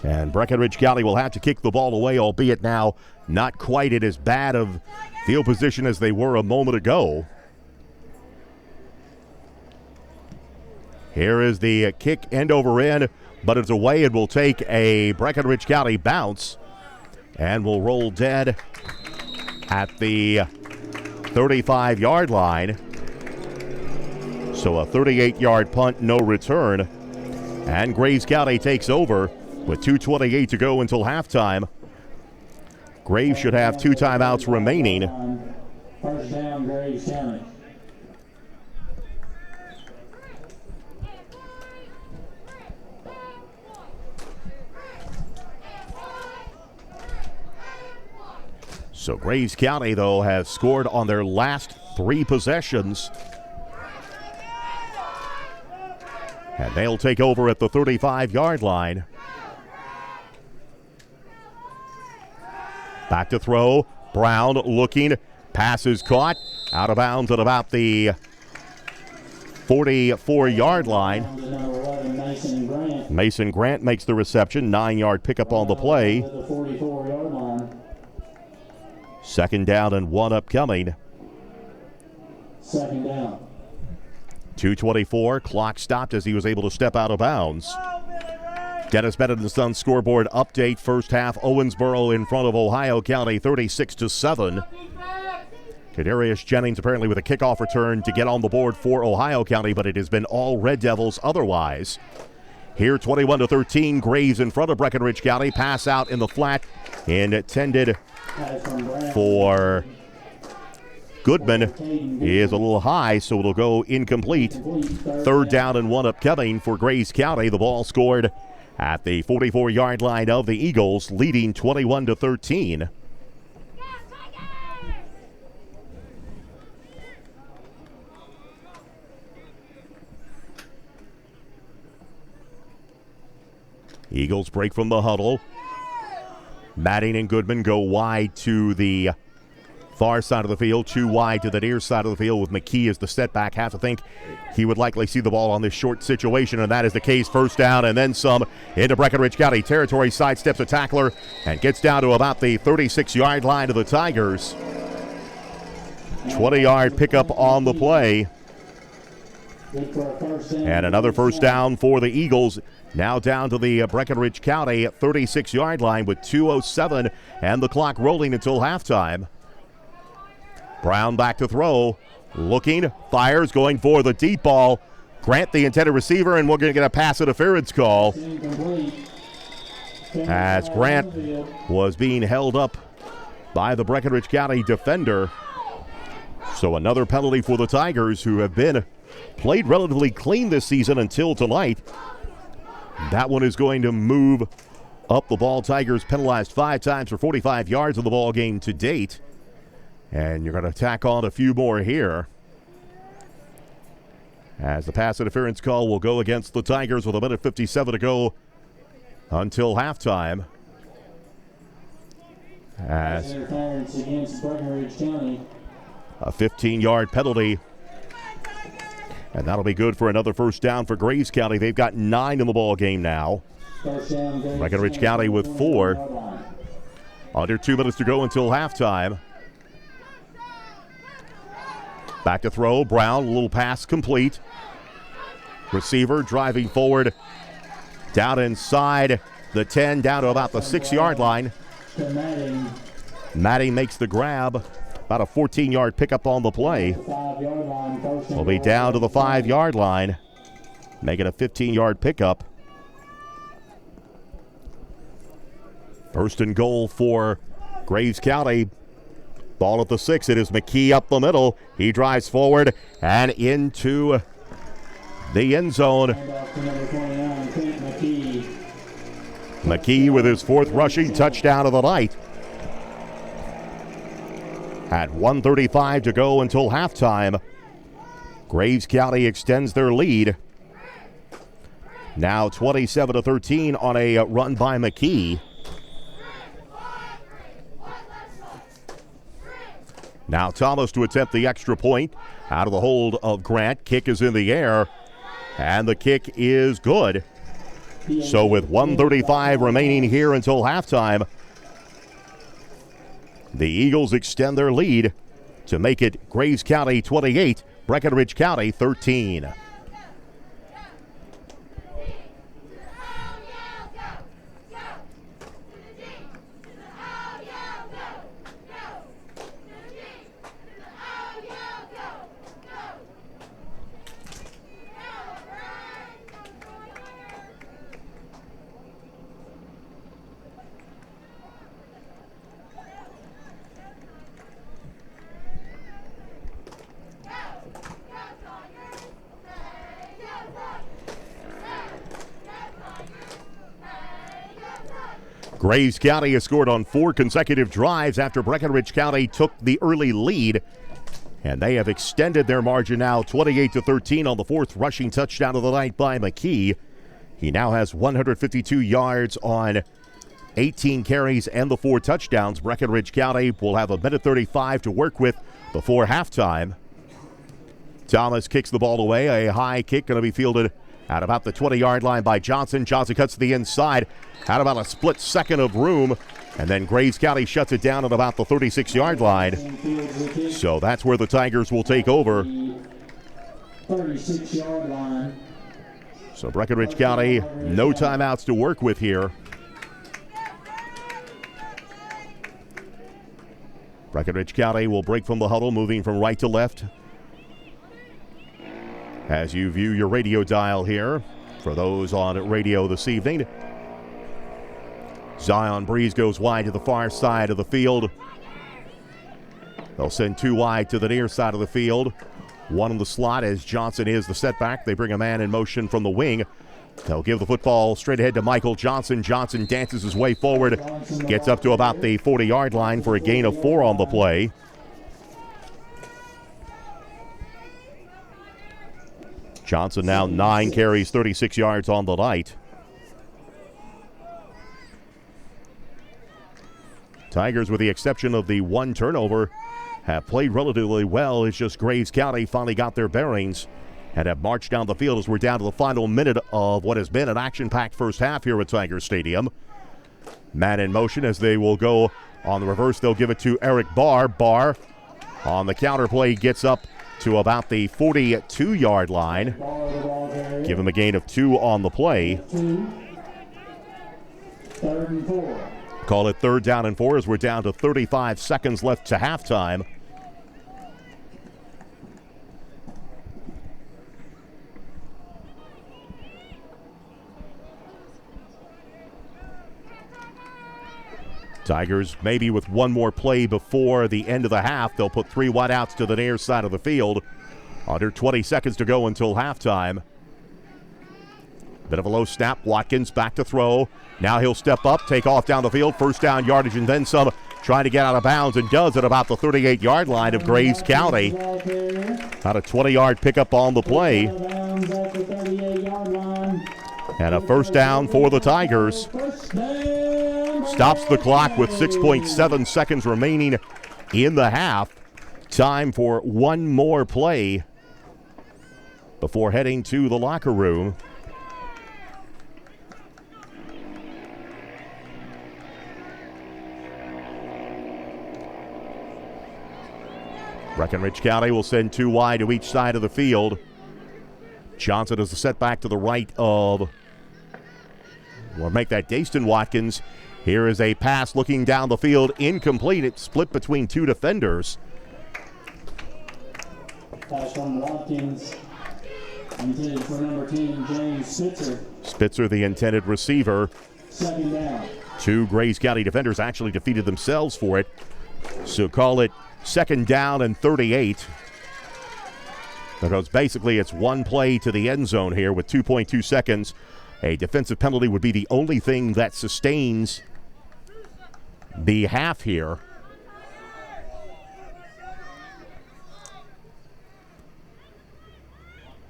And Breckenridge County will have to kick the ball away, albeit now not quite at as bad of field position as they were a moment ago. Here is the kick end over end, but it's away and will take a Breckenridge County bounce and will roll dead at the 35-yard line. So a 38-yard punt, no return. And Graves County takes over with 2:28 to go until halftime. Graves should have 2 timeouts remaining.
1st down, Graves County.
So Graves County, though, has scored on their last 3 possessions. And they'll take over at the 35-yard line. Back to throw. Brown looking. Pass is caught. Out of bounds at about the 44-yard line.
Number 11, Mason Grant.
Mason Grant makes the reception. 9-yard pickup on the play.
At the 44-yard line.
2nd down and 1 upcoming.
2nd down.
2:24. Clock stopped as he was able to step out of bounds. Dennis Bennett and Sons scoreboard update. First half, Owensboro in front of Ohio County, 36-7. Kadarius Jennings apparently with a kickoff return to get on the board for Ohio County, but it has been all Red Devils otherwise. Here, 21-13, Graves in front of Breckenridge County. Pass out in the flat, intended for Goodman. Is a little high, so it'll go incomplete. 3rd down and 1 upcoming for Graves County. The ball scored at the 44-yard line of the Eagles, leading 21-13. Eagles break from the huddle. Matting and Goodman go wide to the far side of the field, 2 wide to the near side of the field with McKee as the setback. Have to think he would likely see the ball on this short situation, and that is the case. 1st down and then some into Breckenridge County territory. Sidesteps a tackler and gets down to about the 36-yard line of the Tigers. 20-yard pickup on the play. And another 1st down for the Eagles. Now down to the Breckenridge County 36-yard line with 2:07 and the clock rolling until halftime. Brown back to throw. Looking, fires, going for the deep ball. Grant the intended receiver, and we're going to get a pass interference call as Grant was being held up by the Breckenridge County defender. So another penalty for the Tigers, who have been played relatively clean this season until tonight. That one is going to move up the ball. Tigers penalized 5 times for 45 yards of the ball game to date. And you're going to tack on a few more here, as the pass interference call will go against the Tigers with 1:57 to go until halftime. As
interference against Breckenridge County.
A 15-yard penalty. And that'll be good for another 1st down for Graves County. They've got 9 in the ball game now. Breckenridge County with 4. Under 2 minutes to go until halftime. Back to throw. Brown, a little pass complete. Receiver driving forward. Down inside the 10, down to about the 6-yard line. Matting makes the grab. About a 14-yard pickup on the play. Will be down to the 5-yard line. Making a 15-yard pickup. 1st and goal for Graves County. Ball at the 6. It is McKee up the middle. He drives forward and into the end zone.
Handoff to number 29, Clint McKee.
McKee with his 4th rushing touchdown of the night. At 1:35 to go until halftime, Graves County extends their lead. Now 27-13 on a run by McKee. Now Thomas to attempt the extra point out of the hold of Grant. Kick is in the air, and the kick is good. So with 1:35 remaining here until halftime, the Eagles extend their lead to make it Graves County 28, Breckenridge County 13. Graves County has scored on 4 consecutive drives after Breckenridge County took the early lead, and they have extended their margin now 28-13 on the 4th rushing touchdown of the night by McKee. He now has 152 yards on 18 carries and the 4 touchdowns. Breckenridge County will have 1:35 to work with before halftime. Thomas kicks the ball away. A high kick going to be fielded at about the 20-yard line by Johnson. Johnson cuts to the inside. Had about a split second of room. And then Graves County shuts it down at about the 36-yard line. So that's where the Tigers will take over.
36-yard line.
So Breckenridge County, no timeouts to work with here. Breckenridge County will break from the huddle, moving from right to left. As you view your radio dial here, for those on radio this evening, Zion Breeze goes wide to the far side of the field. They'll send 2 wide to the near side of the field. 1 in the slot as Johnson is the setback. They bring a man in motion from the wing. They'll give the football straight ahead to Michael Johnson. Johnson dances his way forward, gets up to about the 40-yard line for a gain of 4 on the play. Johnson now 9 carries, 36 yards on the night. Tigers, with the exception of the 1 turnover, have played relatively well. It's just Graves County finally got their bearings and have marched down the field as we're down to the final minute of what has been an action-packed first half here at Tiger Stadium. Man in motion as they will go on the reverse. They'll give it to Eric Barr. Barr on the counter play gets up to about the 42-yard line. Give him a gain of 2 on the play.
3rd and 4.
Call it 3rd down and 4 as we're down to 35 seconds left to halftime. Tigers maybe with 1 more play before the end of the half. They'll put 3 wideouts to the near side of the field. Under 20 seconds to go until halftime. Bit of a low snap. Watkins back to throw. Now he'll step up, take off down the field. 1st down yardage and then some. Trying to get out of bounds and does at about the 38-yard line of Graves County. About a 20-yard pickup on the play. And a 1st down for the Tigers. Stops the clock with 6.7 seconds remaining in the half. Time for 1 more play before heading to the locker room. Breckenridge County will send 2 wide to each side of the field. Johnson is the setback to the right of, we'll make that Dayston Watkins. Here is a pass looking down the field, incomplete. It's split between 2 defenders.
Pass from Watkins, intended for number 10, James Spitzer.
Spitzer, the intended receiver.
2nd down.
2 Graves County defenders actually defeated themselves for it. So call it second down and 38. Because basically it's one play to the end zone here with 2.2 seconds. A defensive penalty would be the only thing that sustains the half here.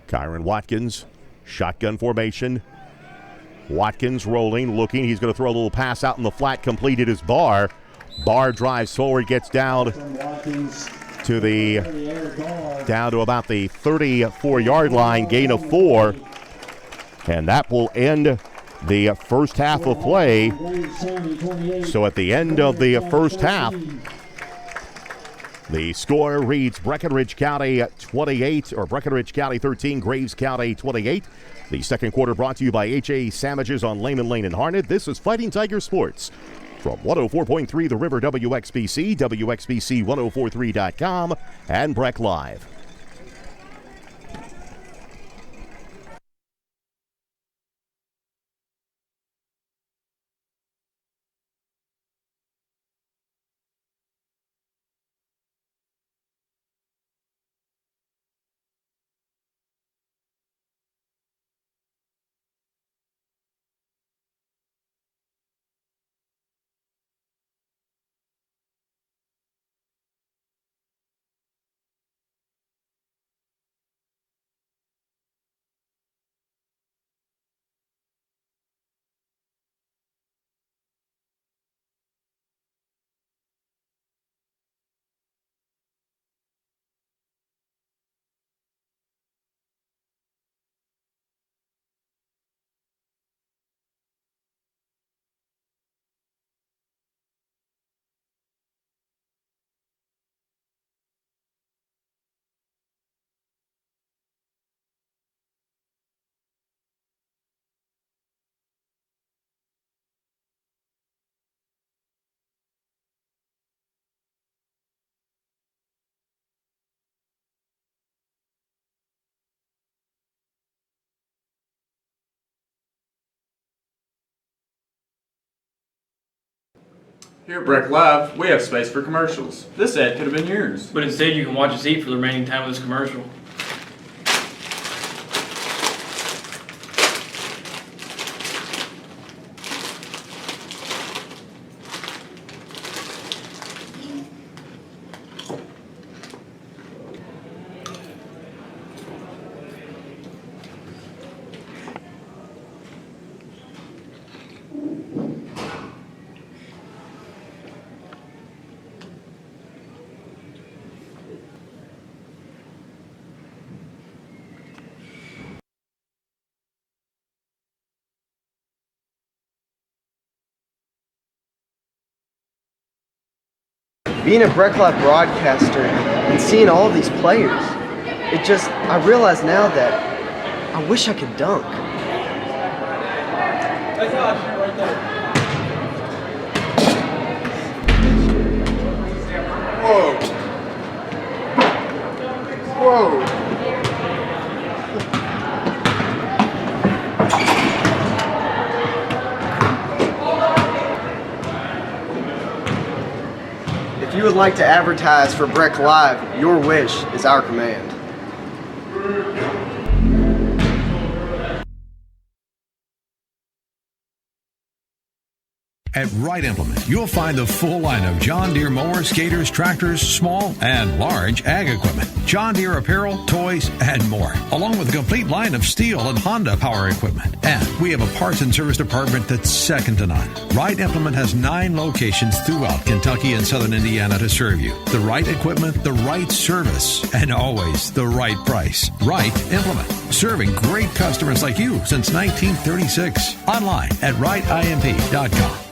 Kyron Watkins, shotgun formation. Watkins rolling, looking. He's going to throw a little pass out in the flat, completed his Barr. Barr drives forward, gets down to about the 34-yard line, gain of 4. And that will end the first half of play. So at the end of the first half, the score reads Breckinridge County 28, or Breckinridge County 13, Graves County 28. The second quarter brought to you by H.A. Sandwiches on Lehman Lane and Harnett. This is Fighting Tiger Sports. From 104.3 The River WXBC, WXBC1043.com, and Breck Live.
Here at Breck Live, we have space for commercials. This ad could have been yours.
But instead, you can watch us eat for the remaining time of this commercial.
Being a Breck Live broadcaster and seeing all these players, I realize now that I wish I could dunk.
Whoa! Whoa!
If you would like to advertise for Breck Live, your wish is our command.
At Wright Implement, you'll find the full line of John Deere mowers, skaters, tractors, small and large ag equipment, John Deere apparel, toys, and more, along with a complete line of Steel and Honda power equipment. And we have a parts and service department that's second to none. Wright Implement has 9 locations throughout Kentucky and southern Indiana to serve you. The right equipment, the right service, and always the right price. Wright Implement, serving great customers like you since 1936. Online at wrightimp.com.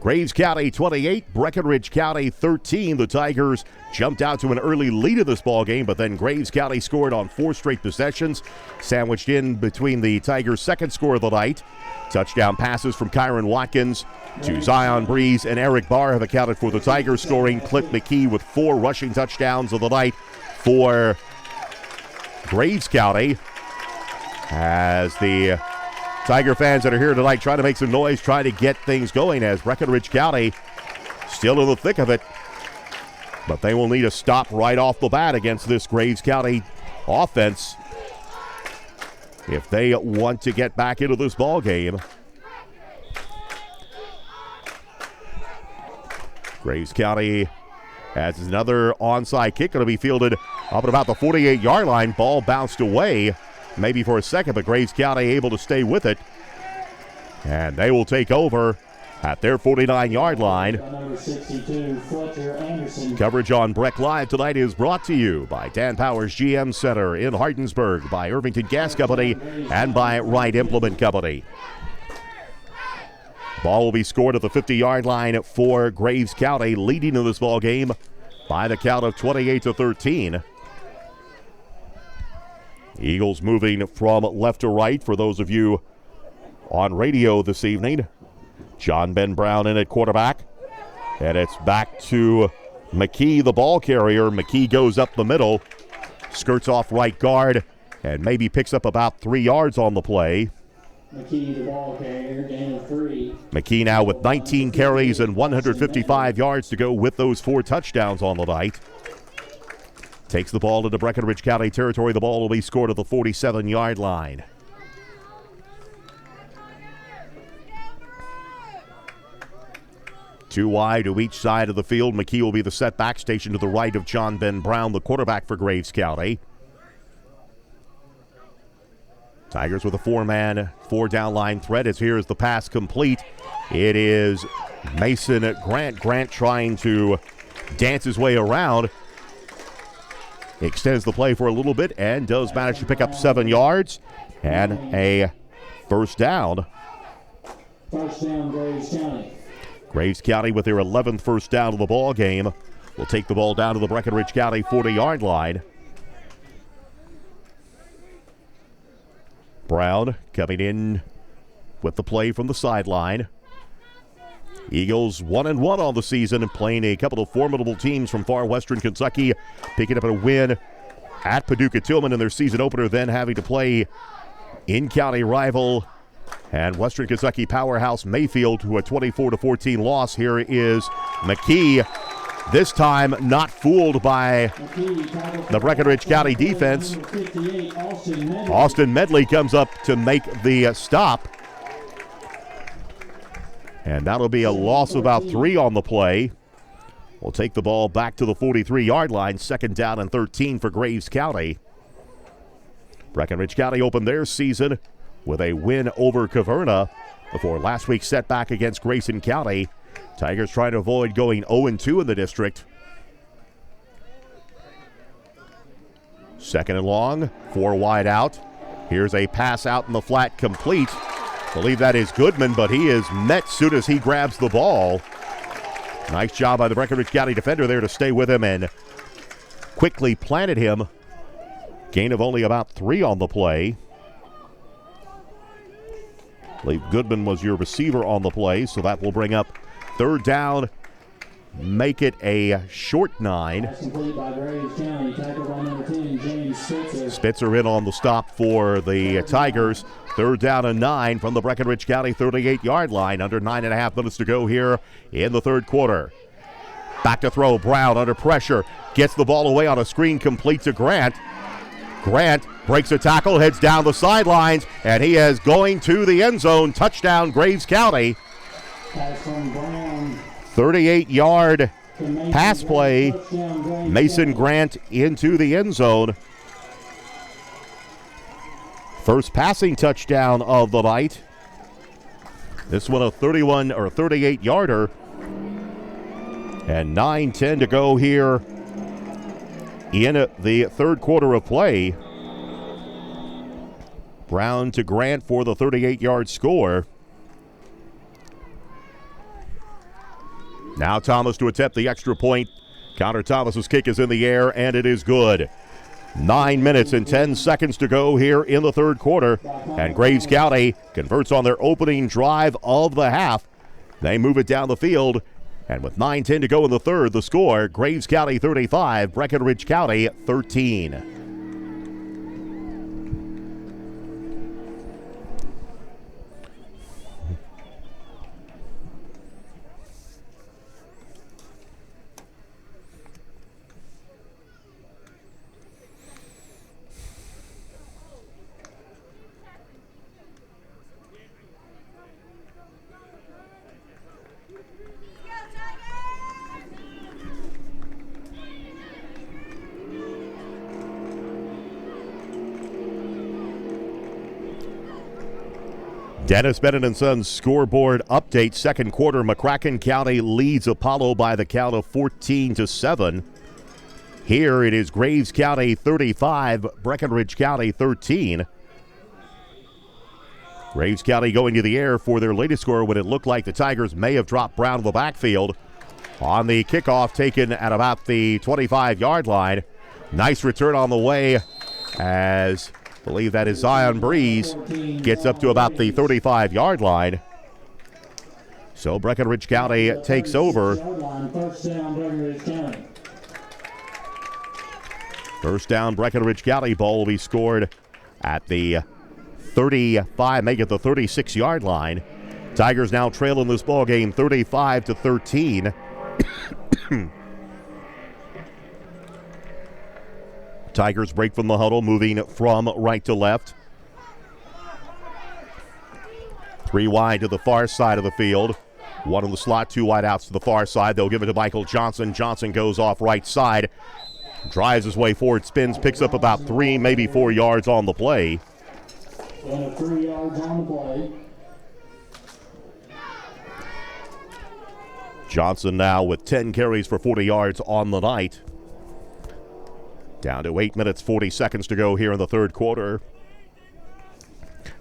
Graves County 28, Breckenridge County 13. The Tigers jumped out to an early lead in this ball game, but then Graves County scored on 4 straight possessions, sandwiched in between the Tigers' second score of the night. Touchdown passes from Kyron Watkins to Zion Breeze and Eric Barr have accounted for the Tigers scoring. Clint McKee with 4 rushing touchdowns of the night for Graves County. As the Tiger fans that are here tonight trying to make some noise, trying to get things going, as Breckenridge County still in the thick of it. But they will need a stop right off the bat against this Graves County offense if they want to get back into this ball game. Graves County has another onside kick going to be fielded up at about the 48-yard line. Ball bounced away maybe for a second, but Graves County able to stay with it. And they will take over at their 49-yard line.
Number 62, Fletcher Anderson.
Coverage on Breck Live tonight is brought to you by Dan Powers GM Center in Hardinsburg, by Irvington Gas Company, and by Wright Implement Company. Ball will be scored at the 50-yard line for Graves County, leading in this ball game by the count of 28-13. Eagles moving from left to right for those of you on radio this evening. John Ben Brown in at quarterback. And it's back to McKee, the ball carrier. McKee goes up the middle, skirts off right guard, and maybe picks up about 3 yards on the play.
McKee, the ball carrier, gain of 3.
McKee now with 19 carries and 155 yards to go with those 4 touchdowns on the night. Takes the ball into Breckenridge County territory. The ball will be scored at the 47-yard line. Two wide to each side of the field. McKee will be the setback, station to the right of John Ben Brown, the quarterback for Graves County. Tigers with a 4-man, 4-down line threat. As here is the pass complete. It is Mason Grant. Grant trying to dance his way around. Extends the play for a little bit and does manage to pick up 7 yards and a first down.
First down, Graves County.
Graves County with their 11th first down of the ball game will take the ball down to the Breckenridge County 40-yard line. Brown coming in with the play from the sideline. Eagles 1-1 on the season and playing a couple of formidable teams from far western Kentucky, picking up a win at Paducah Tillman in their season opener, then having to play in-county rival and Western Kentucky powerhouse Mayfield to a 24-14 loss. Here is McKee, this time not fooled by the Breckenridge County defense. Austin Medley comes up to make the stop. And that'll be a loss of about 3 on the play. We'll take the ball back to the 43-yard line. 2nd down and 13 for Graves County. Breckenridge County opened their season with a win over Caverna before last week's setback against Grayson County. Tigers trying to avoid going 0-2 in the district. 2nd and long, 4 wide out. Here's a pass out in the flat, complete. Believe that is Goodman, but he is met soon as he grabs the ball. Nice job by the Breckenridge County defender there to stay with him and quickly planted him. Gain of only about 3 on the play. I believe Goodman was your receiver on the play, so that will bring up 3rd down, make it a short 9.
Pass complete by Graves County, tackled by number 10, James Spitzer.
Spitzer in on the stop for the Tigers. 3rd down and 9 from the Breckenridge County 38-yard line. Under 9.5 minutes to go here in the 3rd quarter. Back to throw. Brown under pressure. Gets the ball away on a screen, complete to Grant. Grant breaks a tackle, heads down the sidelines, and he is going to the end zone. Touchdown, Graves County.
Pass from Brown.
38-yard pass play. Mason Grant into the end zone. First passing touchdown of the night. This one a 31 or 38-yarder. And 9:10 to go here in the 3rd quarter of play. Brown to Grant for the 38-yard score. Now Thomas to attempt the extra point. Connor Thomas's kick is in the air, and it is good. 9 minutes and 10 seconds to go here in the third quarter, and Graves County converts on their opening drive of the half. They move it down the field, and with 9:10 to go in the third, the score, Graves County 35, Breckenridge County 13. Dennis Bennett & Sons scoreboard update. Second quarter, McCracken County leads Apollo by the count of 14-7. Here it is Graves County 35, Breckenridge County 13. Graves County going to the air for their latest score when it looked like the Tigers may have dropped Brown to the backfield. On the kickoff taken at about the 25-yard line. Nice return on the way as I believe that is Zion Breeze gets up to about the 35-yard line. So Breckenridge County takes over. First down, Breckenridge County. Ball will be scored at the 35, make it the 36-yard line. Tigers now trail in this ball game 35-13. Tigers break from the huddle, moving from right to left. 3 wide to the far side of the field. 1 in the slot, 2 wide outs to the far side. They'll give it to Michael Johnson. Johnson goes off right side. Drives his way forward, spins, picks up about 3, maybe 4 yards on the play.
And 3 yards on the play.
Johnson now with 10 carries for 40 yards on the night. Down to 8 minutes, 40 seconds to go here in the third quarter.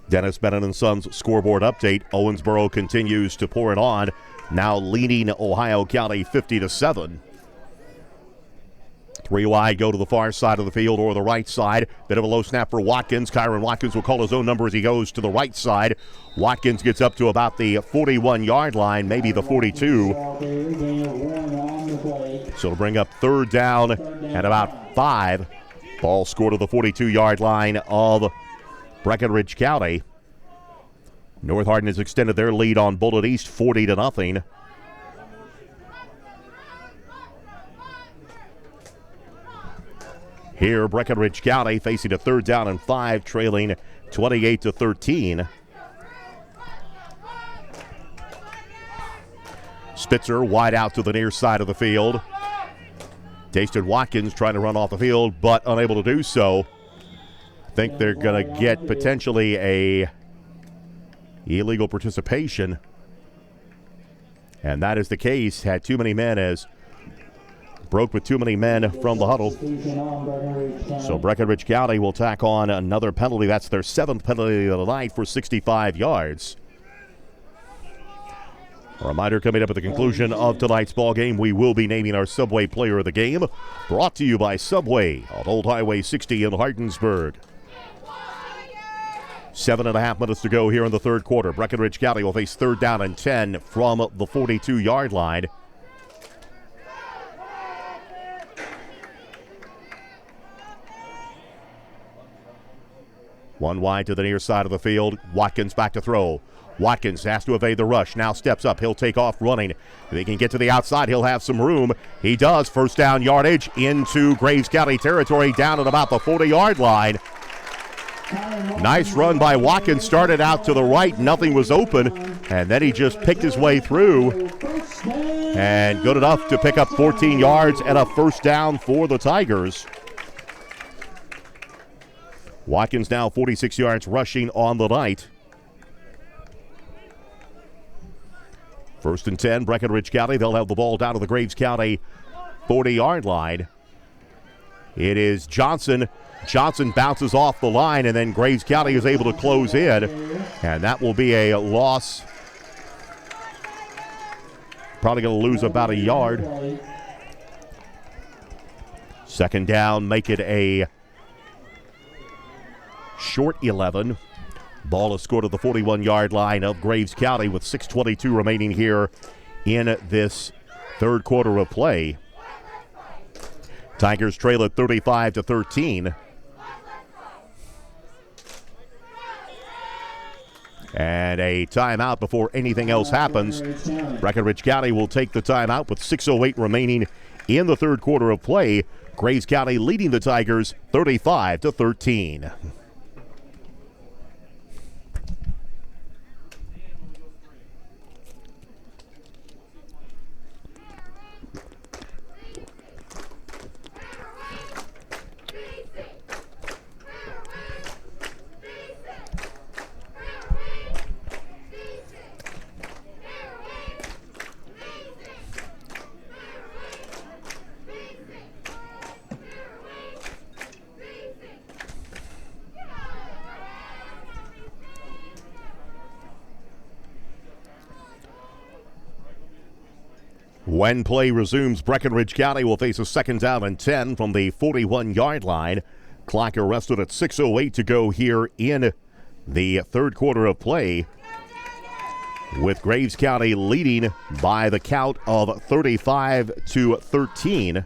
Dennis Bennett & Sons scoreboard update. Owensboro continues to pour it on, now leading Ohio County 50-7. 3 wide, go to the far side of the field or the right side. Bit of a low snap for Watkins. Kyron Watkins will call his own number as he goes to the right side. Watkins gets up to about the 41-yard line, maybe the 42. So to bring up third down at about 5. Ball scored to the 42-yard line of Breckenridge County. North Hardin has extended their lead on Bullitt East 40-0. Here, Breckenridge County facing a third down and 5, trailing 28-13. Spitzer wide out to the near side of the field. Daston Watkins trying to run off the field, but unable to do so. I think they're going to get potentially a illegal participation. And that is the case. Had too many men as broke with too many men from the huddle. So Breckenridge County will tack on another penalty. That's their 7th penalty of the night for 65 yards. A reminder coming up at the conclusion of tonight's ball game, we will be naming our Subway Player of the Game. Brought to you by Subway on Old Highway 60 in Hardinsburg. 7.5 minutes to go here in the third quarter. Breckenridge County will face third down and 10 from the 42-yard line. One wide to the near side of the field. Watkins back to throw. Watkins has to evade the rush. Now steps up. He'll take off running. If he can get to the outside, he'll have some room. He does. First down yardage into Graves County territory, down at about the 40-yard line. Nice run by Watkins. Started out to the right. Nothing was open. And then he just picked his way through. And good enough to pick up 14 yards and a first down for the Tigers. Watkins now 46 yards rushing on the night. First and 10, Breckenridge County. They'll have the ball down to the Graves County 40-yard line. It is Johnson. Johnson bounces off the line, and then Graves County is able to close in. And that will be a loss Probably going to lose about a yard. Second down, make it a short 11. Ball is scored at the 41-yard line of Graves County with 6:22 remaining here in this third quarter of play. Tigers trail at 35-13. And a timeout before anything else happens. Breckinridge County will take the timeout with 6:08 remaining in the third quarter of play. Graves County leading the Tigers 35-13. When play resumes, Breckinridge County will face a second down and 10 from the 41-yard line. Clock arrested at 6:08 to go here in the third quarter of play, with Graves County leading by the count of 35-13.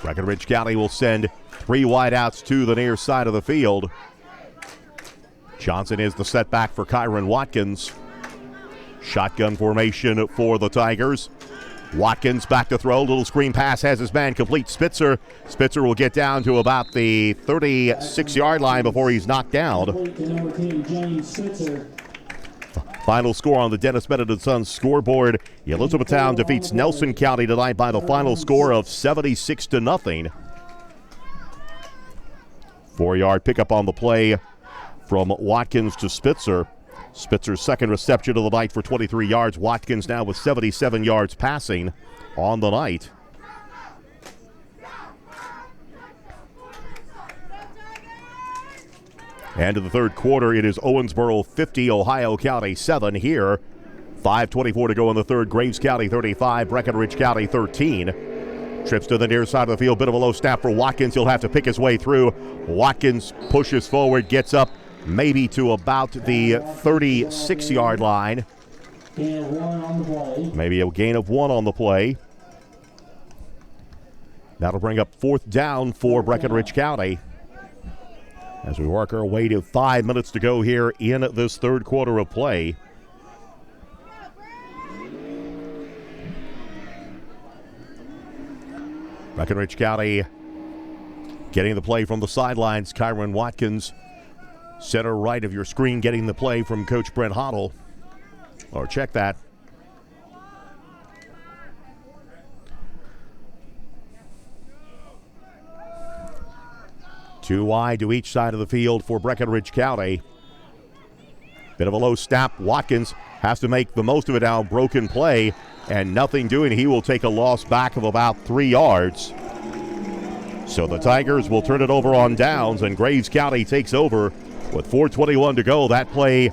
Breckinridge County will send 3 wideouts to the near side of the field. Johnson is the setback for Kyron Watkins. Shotgun formation for the Tigers. Watkins back to throw. Little screen pass has his man complete. Spitzer will get down to about the 36-yard line before he's knocked down. Final score on the Dennis Bennett & Sons scoreboard. Elizabethtown defeats Nelson County tonight by the final score of 76-0. 4-yard pickup on the play from Watkins to Spitzer. Spitzer's second reception of the night for 23 yards. Watkins now with 77 yards passing on the night. And in the third quarter, it is Owensboro 50, Ohio County 7 here. 5:24 to go in the third. Graves County 35, Breckinridge County 13. Trips to the near side of the field. Bit of a low snap for Watkins. He'll have to pick his way through. Watkins pushes forward, gets up maybe to about the 36-yard line. Maybe a gain of 1 on the play. That'll bring up fourth down for Breckinridge County. As we work our way to 5 minutes to go here in this third quarter of play. Breckinridge County getting the play from the sidelines. Kyron Watkins, center right of your screen, getting the play from Coach Brent Hoddle. Or check that. Two wide to each side of the field for Breckinridge County. Bit of a low snap. Watkins has to make the most of it now. Broken play and nothing doing. He will take a loss back of about 3 yards. So the Tigers will turn it over on downs, and Graves County takes over with 4:21 to go. That play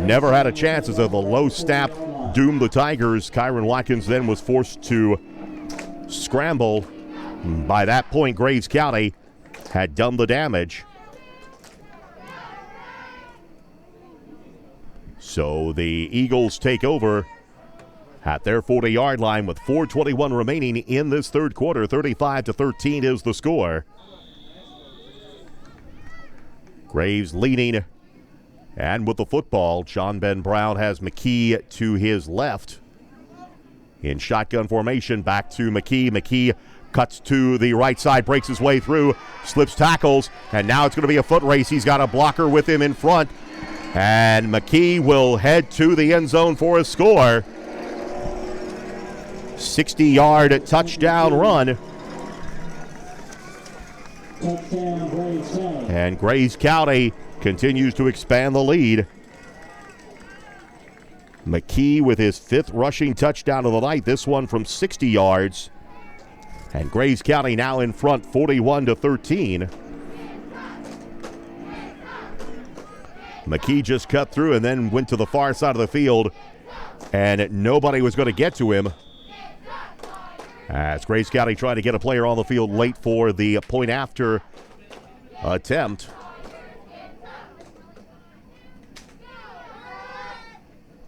never had a chance as of the low snap doomed the Tigers. Kyron Watkins then was forced to scramble. By that point, Graves County had done the damage. So the Eagles take over at their 40-yard line with 4:21 remaining in this third quarter. 35-13 is the score. Graves leading, and with the football, John Ben Brown has McKee to his left. In shotgun formation, back to McKee. McKee cuts to the right side, breaks his way through, slips tackles, and now it's going to be a foot race. He's got a blocker with him in front, and McKee will head to the end zone for a score. 60-yard touchdown run. And Graves County continues to expand the lead. McKee with his 5th rushing touchdown of the night, this one from 60 yards. And Graves County now in front, 41-13. McKee just cut through and then went to the far side of the field, and nobody was going to get to him. As Graves County tried to get a player on the field late for the point after attempt.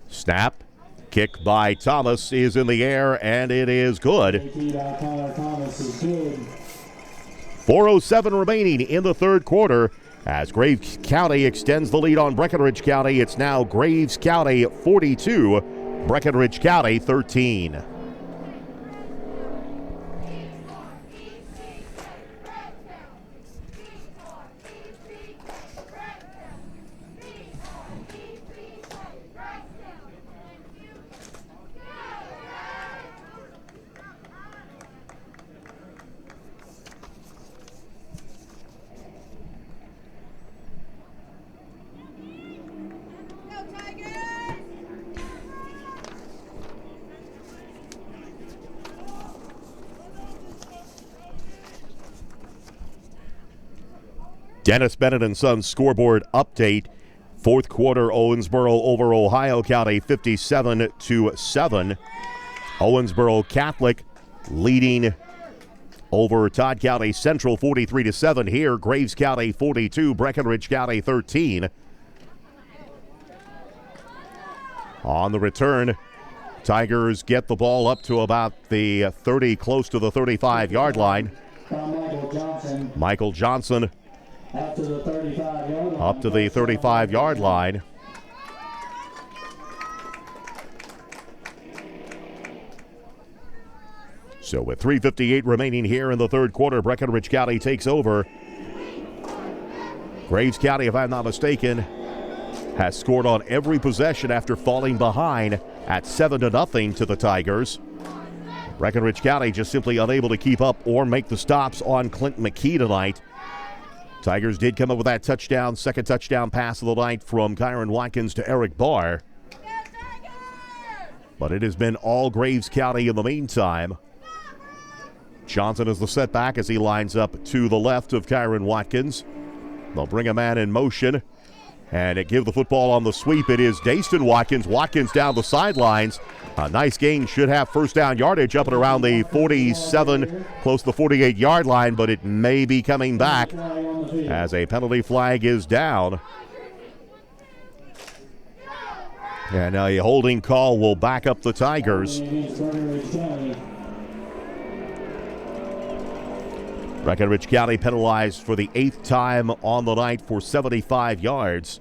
Snap. Kick by Thomas is in the air, and it is good. 4:07 remaining in the third quarter as Graves County extends the lead on Breckenridge County. It's now Graves County 42, Breckenridge County 13. Dennis Bennett and Sons scoreboard update. Fourth quarter, Owensboro over Ohio County 57-7. Owensboro Catholic leading over Todd County Central 43-7 here. Graves County 42, Breckenridge County 13. On the return, Tigers get the ball up to about the 30, close to the 35-yard line. Michael Johnson up to the 35-yard line. So with 3:58 remaining here in the third quarter, Breckenridge County takes over. Graves County, if I'm not mistaken, has scored on every possession after falling behind at 7-0 to the Tigers. Breckenridge County just simply unable to keep up or make the stops on Clint McKee tonight. Tigers did come up with that touchdown, second touchdown pass of the night from Kyron Watkins to Eric Barr. But it has been all Graves County in the meantime. Johnson is the setback as he lines up to the left of Kyron Watkins. They'll bring a man in motion and give the football on the sweep. It is Dayston Watkins. Watkins down the sidelines. A nice gain, should have first down yardage up and around the 47, close to the 48-yard line, but it may be coming back as a penalty flag is down. And a holding call will back up the Tigers. Breckenridge County penalized for the 8th time on the night for 75 yards.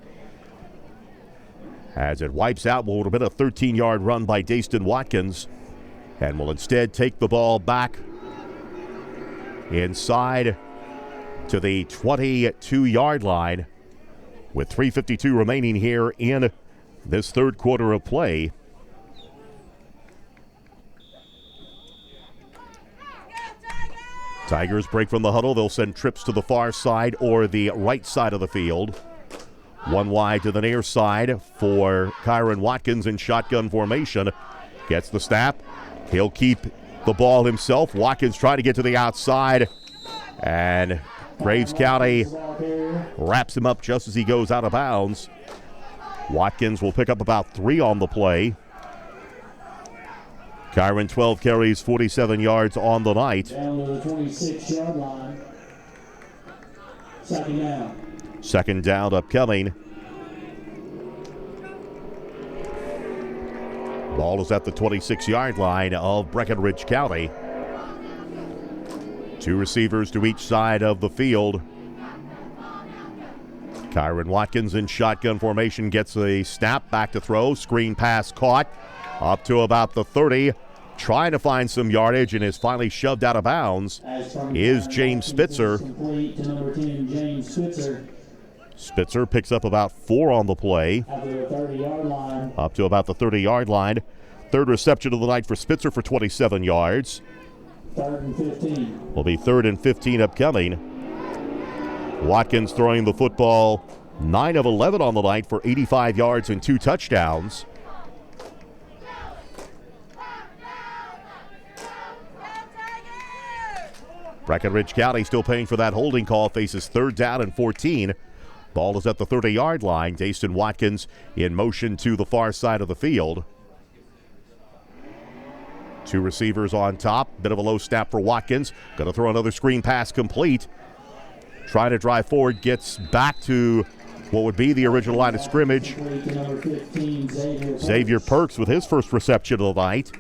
As it wipes out what would have been a 13-yard run by Dayston Watkins, and will instead take the ball back inside to the 22-yard line with 3:52 remaining here in this third quarter of play. Tigers break from the huddle. They'll send trips to the far side or the right side of the field. One wide to the near side for Kyron Watkins in shotgun formation. Gets the snap. He'll keep the ball himself. Watkins trying to get to the outside. And Graves County wraps him up just as he goes out of bounds. Watkins will pick up about 3 on the play. Kyron 12 carries, 47 yards on the night.
Down to the 26-yard line. Second down.
Second down upcoming. Ball is at the 26-yard line of Breckenridge County. 2 receivers to each side of the field. Kyron Watkins in shotgun formation gets a snap, back to throw, screen pass caught. Up to about the 30, trying to find some yardage and is finally shoved out of bounds is James Spitzer.
Complete to number 10, James Spitzer.
Spitzer picks up about 4 on the play.
After the 30-yard line.
Up to about the 30-yard line. Third reception of the night for Spitzer for 27 yards.
3rd and 15.
Will be 3rd and 15 upcoming. Watkins throwing the football 9 of 11 on the night for 85 yards and 2 touchdowns. Breckenridge County still paying for that holding call, faces 3rd down and 14 Ball is at the 30-yard line. Dayston Watkins in motion to the far side of the field. Two receivers on top. Bit of a low snap for Watkins. Going to throw another screen pass complete. Trying to drive forward. Gets back to what would be the original line of scrimmage. Xavier Perks with his first reception of the night.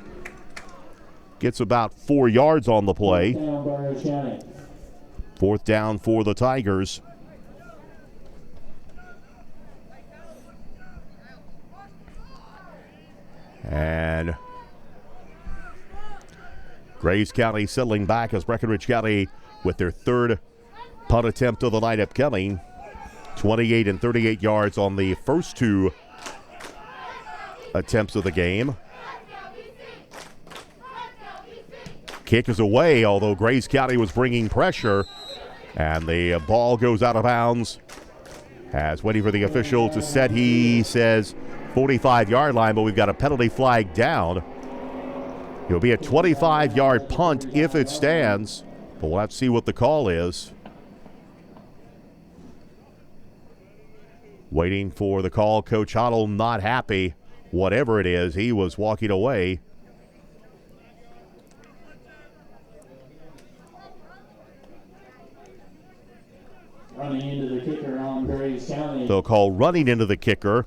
Gets about 4 yards on the play. 4th down for the Tigers. And Graves County settling back as Breckenridge County with their 3rd punt attempt of the night upcoming. 28 and 38 yards on the first 2 attempts of the game. Kick is away, although Graves County was bringing pressure. And the ball goes out of bounds. As waiting for the official to set, he says 45-yard line, but we've got a penalty flag down. It'll be a 25-yard punt if it stands, but we'll have to see what the call is. Waiting for the call. Coach Hoddle not happy. Whatever it is, he was walking away.
Running into the kicker on Graves County.
They'll call running into the kicker.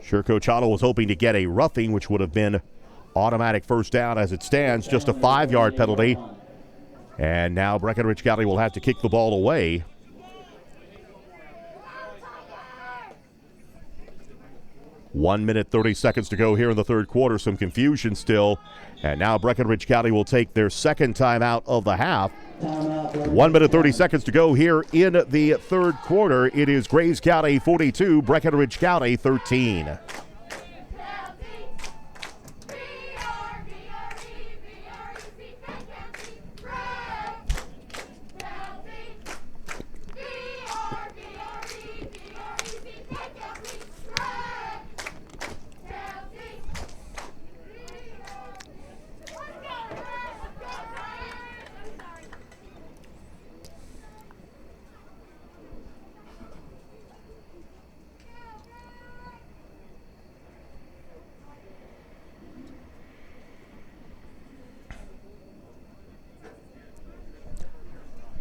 Sure, Coach Hoddle was hoping to get a roughing, which would have been automatic first down. As it stands, just a 5-yard penalty. And now Breckenridge County will have to kick the ball away. One minute, 30 seconds to go here in the third quarter. Some confusion still. And now Breckenridge County will take their second timeout of the half. 1 minute, 30 seconds to go here in the third quarter. It is Graves County 42, Breckenridge County 13.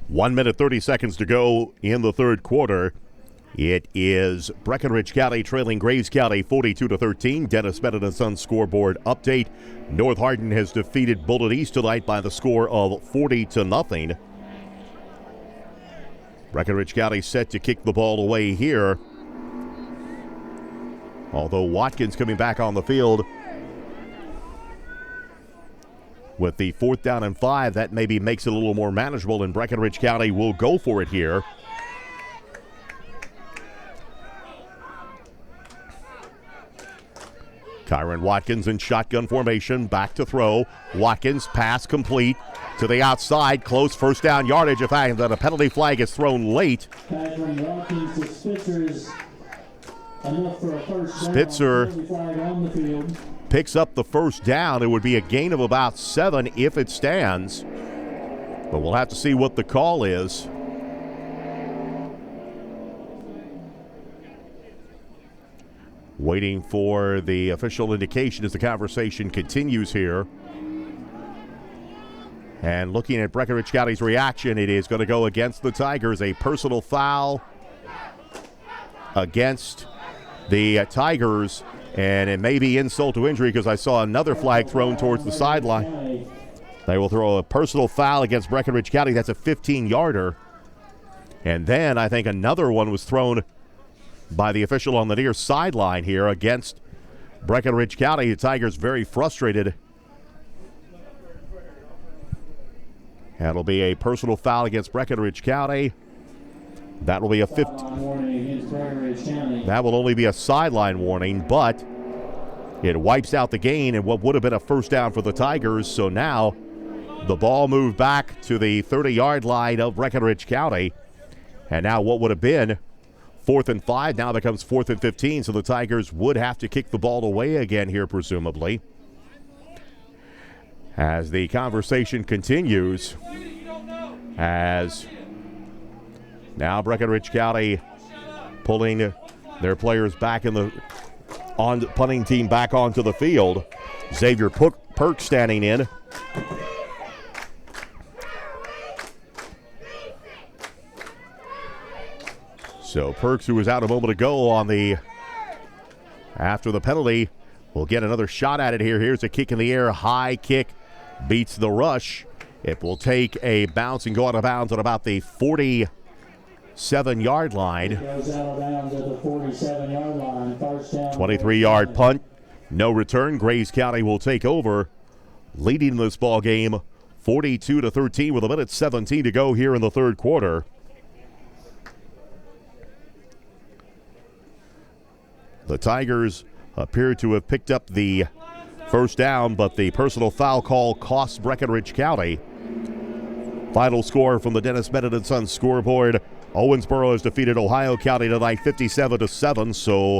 One minute, 30 seconds to go in the third quarter. It is Breckenridge County trailing Graves County 42-13. Dennis Bennett and Sons scoreboard update. North Hardin has defeated Bullitt East tonight by the score of 40-0. Breckenridge County set to kick the ball away here. Although Watkins coming back on the field with the 4th down and 5, that maybe makes it a little more manageable, and Breckenridge County will go for it here. Kyron Watkins in shotgun formation, back to throw. Watkins, pass complete to the outside, close first down yardage. In fact, that a penalty flag is thrown late.
Kyron Watkins to Spitzer is enough for a first down.
Spitzer
Penalty flag on the field.
Picks up the first down. It would be a gain of about 7 if it stands. But we'll have to see what the call is. Waiting for the official indication as the conversation continues here. And looking at Breckenridge County's reaction, it is going to go against the Tigers. A personal foul against the Tigers. And it may be insult to injury because I saw another flag thrown towards the sideline. They will throw a personal foul against Breckenridge County. That's a 15-yarder. And then I think another one was thrown by the official on the near sideline here against Breckenridge County. The Tigers very frustrated. That'll be a personal foul against Breckenridge County. That will be a 15. That will only be a sideline warning, but it wipes out the gain and what would have been a first down for the Tigers. So now the ball moved back to the 30-yard line of Breckenridge County. And now what would have been 4th and 5 now becomes 4th and 15. So the Tigers would have to kick the ball away again here, presumably. As the conversation continues, as now Breckenridge County pulling their players back in the punting team back onto the field. Xavier Perk standing in. So Perks, who was out a moment ago after the penalty, will get another shot at it here. Here's a kick in the air, high kick, beats the rush. It will take a bounce and go out of bounds at about the 47-yard line.
Goes out of bounds at the 47-yard line. First down.
23-yard punt, no return. Graves County will take over, leading this ball game 42-13 with 1:17 to go here in the third quarter. The Tigers appear to have picked up the first down, but the personal foul call costs Breckenridge County. Final score from the Dennis Bennett & Sons scoreboard: Owensboro has defeated Ohio County tonight 57-7. So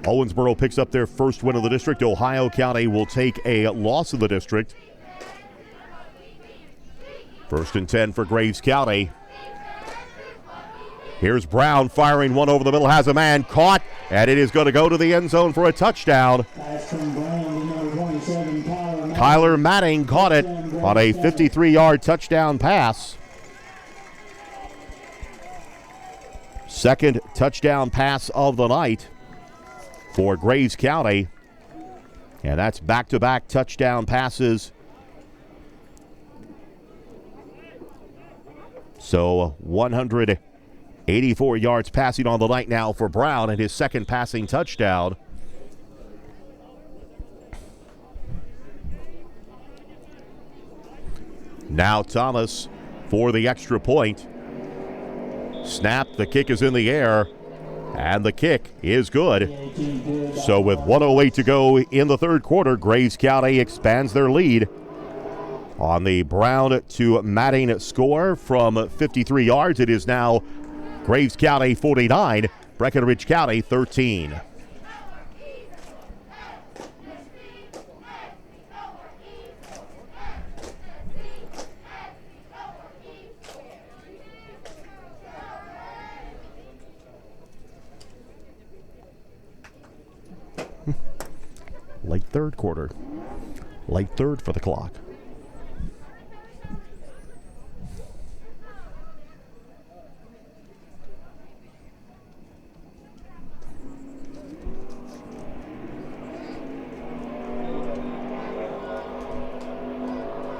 Owensboro picks up their first win of the district. Ohio County will take a loss in the district. 1st and 10 for Graves County. Here's Brown firing one over the middle, has a man caught, and it is going to go to the end zone for a touchdown. Kyler Manning caught it on a 53-yard touchdown pass. Second touchdown pass of the night for Graves County. And that's back-to-back touchdown passes. So 184 yards passing on the night now for Brown, and his second passing touchdown. Now Thomas for the extra point. Snap, the kick is in the air, and the kick is good. So with 1:08 to go in the third quarter, Graves County expands their lead on the Brown to Manning score from 53 yards. It is now Graves County 49, Breckenridge County 13. Late third quarter. Late third for the clock.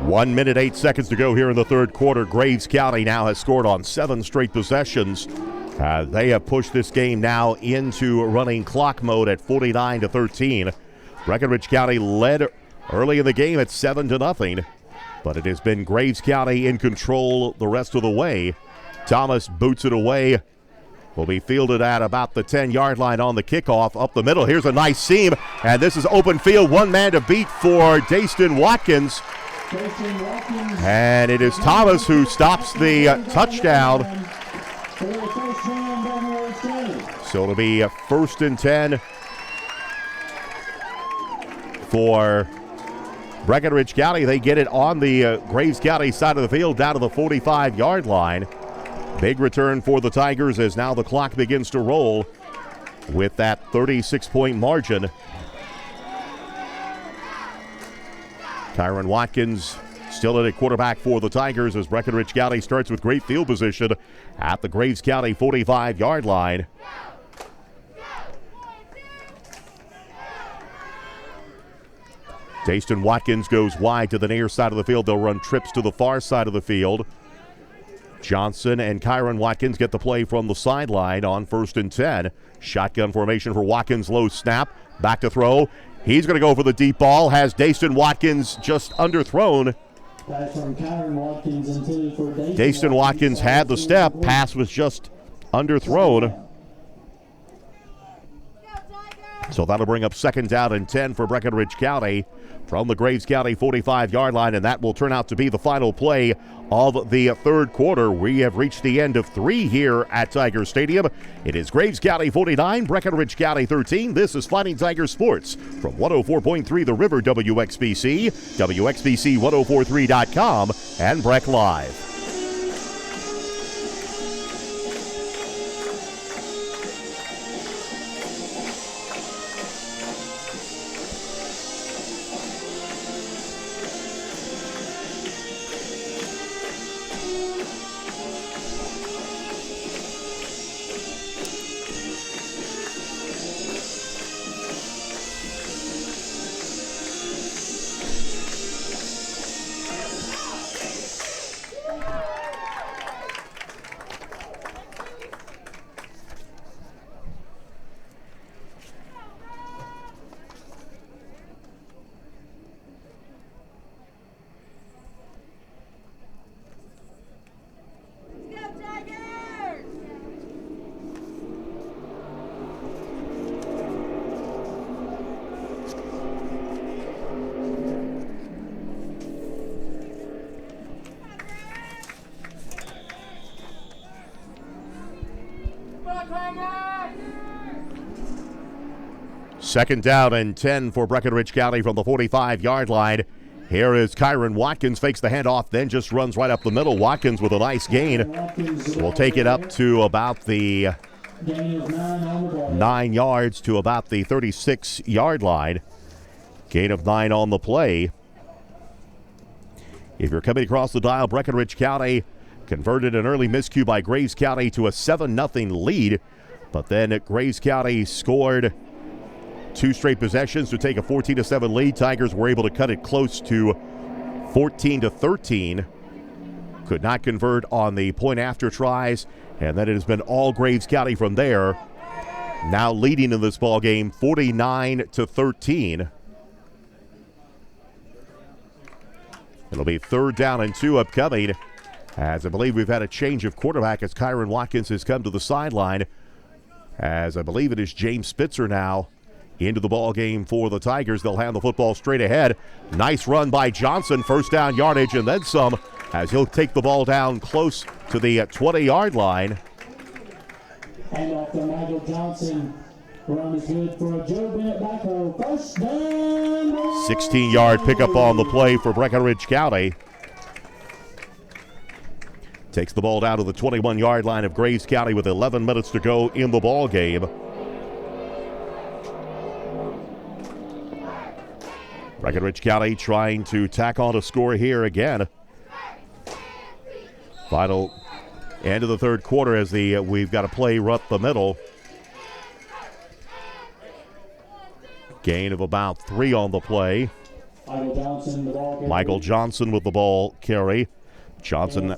One minute, 8 seconds to go here in the third quarter. Graves County now has scored on 7 straight possessions. They have pushed this game now into running clock mode at 49-13. Breckenridge County led early in the game at 7-0, but it has been Graves County in control the rest of the way. Thomas boots it away. Will be fielded at about the 10-yard line on the kickoff. Up the middle, here's a nice seam, and this is open field. One man to beat for Dayston Watkins. And it is Thomas who stops the touchdown. So it'll be a 1st and 10 for Breckenridge County. They get it on the Graves County side of the field down to the 45-yard line. Big return for the Tigers as now the clock begins to roll with that 36-point margin. Kyron Watkins still at quarterback for the Tigers as Breckenridge County starts with great field position at the Graves County 45-yard line. Dayston Watkins goes wide to the near side of the field. They'll run trips to the far side of the field. Johnson and Kyron Watkins get the play from the sideline on 1st and 10. Shotgun formation for Watkins, low snap, back to throw. He's going to go for the deep ball. Has Dayston Watkins just underthrown. Dayston Watkins had the step. Pass was just underthrown. So that'll bring up 2nd down and 10 for Breckenridge County from the Graves County 45-yard line, and that will turn out to be the final play of the third quarter. We have reached the end of 3 here at Tiger Stadium. It is Graves County 49, Breckenridge County 13. This is Fighting Tiger Sports from 104.3 The River WXBC, WXBC1043.com, and Breck Live. Second down and 10 for Breckenridge County from the 45-yard line. Here is Kyron Watkins, fakes the handoff, then just runs right up the middle. Watkins with a nice gain. Will take it up to about the 9 yards to about the 36-yard line. Gain of 9 on the play. If you're coming across the dial, Breckenridge County converted an early miscue by Graves County to a 7-0 lead. But then Graves County scored 2 straight possessions to take a 14-7 lead. Tigers were able to cut it close to 14-13. Could not convert on the point after tries, and then it has been all Graves County from there. Now leading in this ball game 49-13. It'll be 3rd down and 2 upcoming, as I believe we've had a change of quarterback as Kyron Watkins has come to the sideline, as I believe it is James Spitzer now into the ball game for the Tigers. They'll hand the football straight ahead. Nice run by Johnson, 1st down yardage and then some, as he'll take the ball down close to the 20-yard line.
And off to Michael Johnson. Run is good for Joe Bennett backhoe. 1st down.
16-yard pickup on the play for Breckenridge County. Takes the ball down to the 21-yard line of Graves County with 11 minutes to go in the ball game. Breckenridge County trying to tack on a score here again. Final end of the 3rd quarter as we've got to play right the middle. Gain of about 3 on the play. Michael Johnson with the ball carry. Johnson,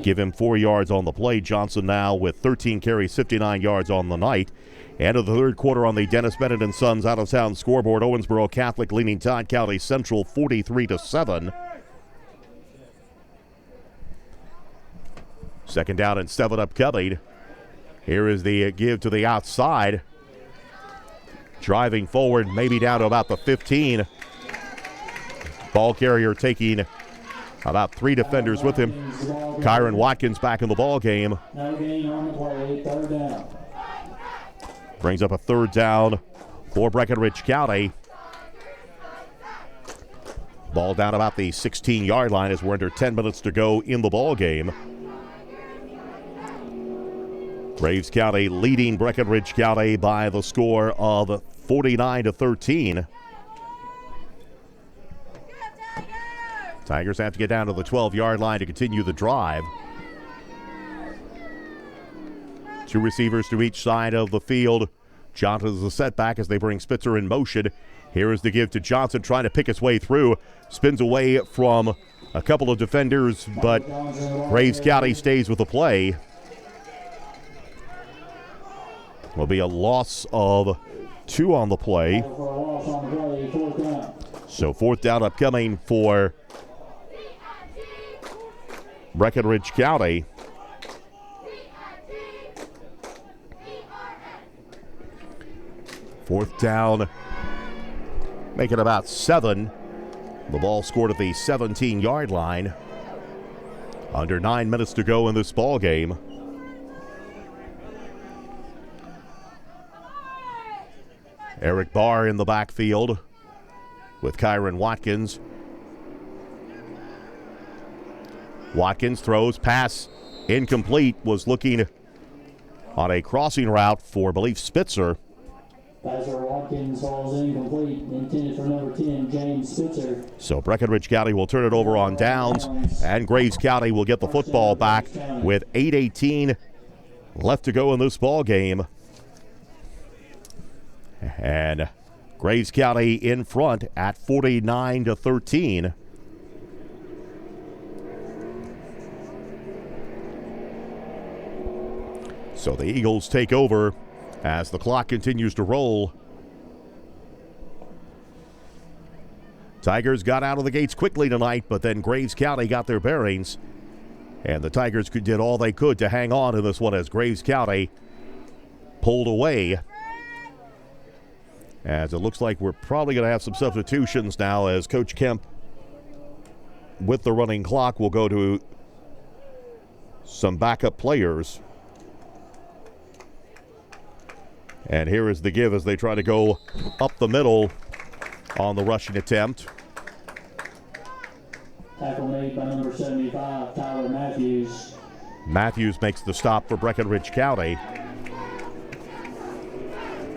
give him 4 yards on the play. Johnson now with 13 carries, 59 yards on the night. End of the 3rd quarter on the Dennis Bennett and Sons out-of-town scoreboard. Owensboro Catholic leading Todd County Central 43-7. 2nd down and 7 upcoming. Here is the give to the outside. Driving forward, maybe down to about the 15. Ball carrier taking about 3 defenders with him. Kyron Watkins back in the ball game.
No gain on the play. 3rd down.
Brings up a 3rd down for Breckenridge County. Ball down about the 16-yard line as we're under 10 minutes to go in the ball game. Graves County leading Breckenridge County by the score of 49-13. Tigers have to get down to the 12-yard line to continue the drive. 2 receivers to each side of the field. Johnson's a setback as they bring Spitzer in motion. Here is the give to Johnson, trying to pick his way through. Spins away from a couple of defenders, but Graves County stays with the play. Will be a loss of 2 on the play. So 4th down upcoming for Breckenridge County. Fourth down, make it about 7. The ball scored at the 17-yard line. Under 9 minutes to go in this ball game. Eric Barr in the backfield with Kyron Watkins. Watkins throws, pass incomplete, was looking on a crossing route for, I believe, Spitzer.
Passer Watkins falls incomplete, intended for number 10, James Spitzer.
So Breckenridge County will turn it over on downs, and Graves County will get the football back with 8:18 left to go in this ball game. And Graves County in front at 49-13. So the Eagles take over as the clock continues to roll. Tigers got out of the gates quickly tonight, but then Graves County got their bearings. And the Tigers did all they could to hang on in this one as Graves County pulled away. As it looks like we're probably going to have some substitutions now as Coach Kemp, with the running clock, will go to some backup players. And here is the give as they try to go up the middle on the rushing attempt.
Tackle made by number 75, Tyler Matthews.
Matthews makes the stop for Breckenridge County.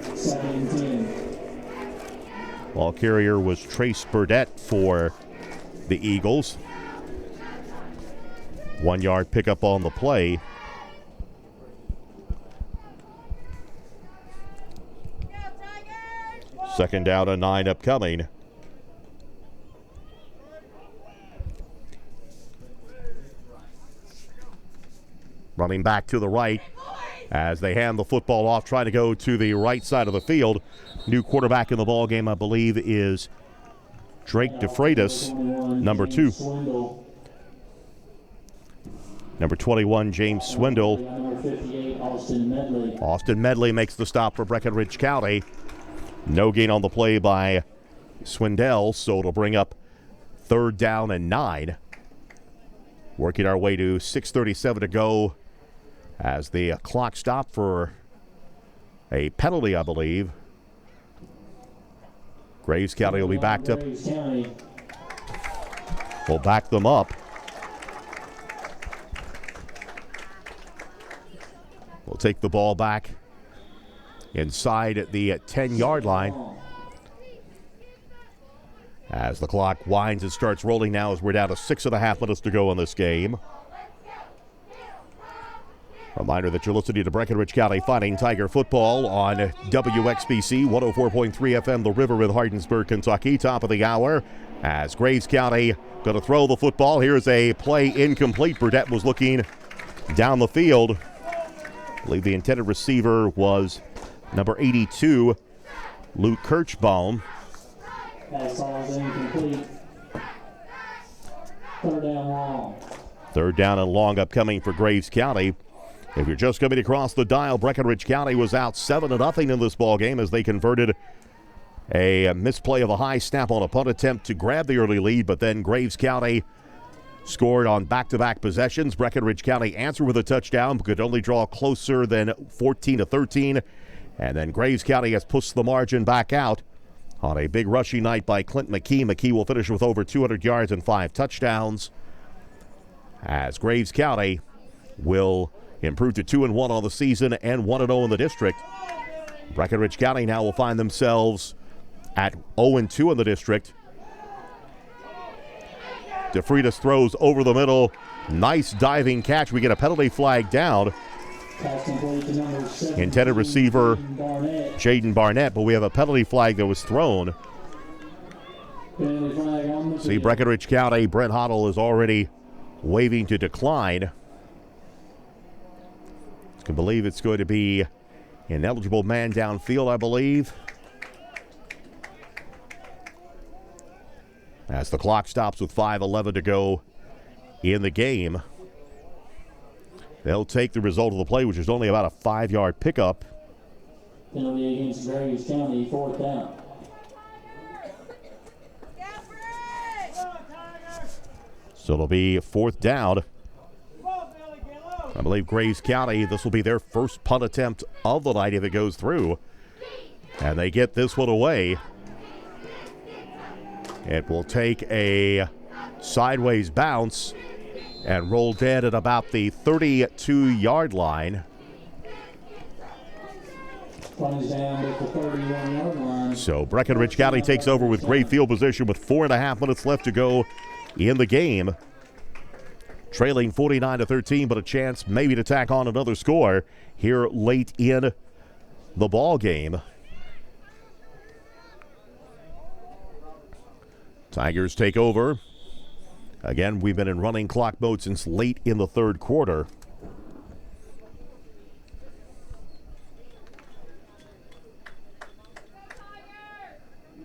2nd and 10.
Ball carrier was Trace Burdett for the Eagles. 1 yard pickup on the play. Second down and 9 upcoming. Running back to the right as they hand the football off, trying to go to the right side of the field. New quarterback in the ball game, I believe, is Drake DeFreitas, number 2. Number 21, James Swindle.
Number 58, Austin Medley.
Austin Medley makes the stop for Breckenridge County. No gain on the play by Swindell, so it'll bring up 3rd down and 9. Working our way to 6:37 to go as the clock stopped for a penalty, I believe. Graves County will be backed up.
Graves County.
We'll back them up. We'll take the ball back inside the 10-yard line. As the clock winds and starts rolling now as we're down to 6.5 minutes to go in this game. Reminder that you're listening to Breckenridge County Fighting Tiger football on WXBC 104.3 FM, The River in Hardinsburg, Kentucky. Top of the hour as Graves County going to throw the football. Here's a play incomplete. Burdett was looking down the field. I believe the intended receiver was number 82, Luke Kirchbaum.
Pass ball is incomplete. 3rd down long.
3rd down and long upcoming for Graves County. If you're just coming across the dial, Breckenridge County was out 7-0 in this ball game as they converted a misplay of a high snap on a punt attempt to grab the early lead, but then Graves County scored on back-to-back possessions. Breckenridge County answered with a touchdown, but could only draw closer than 14-13. And then Graves County has pushed the margin back out on a big rushing night by Clint McKee. McKee will finish with over 200 yards and 5 touchdowns. As Graves County will improve to 2-1 on the season and 1-0 in the district. Breckenridge County now will find themselves at 0-2 in the district. DeFreitas throws over the middle. Nice diving catch. We get a penalty flag down. Intended receiver Jaden Barnett, but we have a penalty flag that was thrown. See, Breckenridge County, Brent Hoddle is already waving to decline. I can believe it's going to be an ineligible man downfield, I believe. As the clock stops with 5:11 to go in the game. They'll take the result of the play, which is only about a 5-yard pickup.
Penalty against Graves County, 4th down.
So it'll be 4th down. I believe Graves County, this will be their first punt attempt of the night if it goes through. And they get this one away. It will take a sideways bounce and roll dead at about the 32-yard line.
Runs down at the 31-yard line.
So Breckenridge County takes over with great field position with 4.5 minutes left to go in the game. Trailing 49-13, but a chance maybe to tack on another score here late in the ball game. Tigers take over. Again, we've been in running clock mode since late in the 3rd quarter.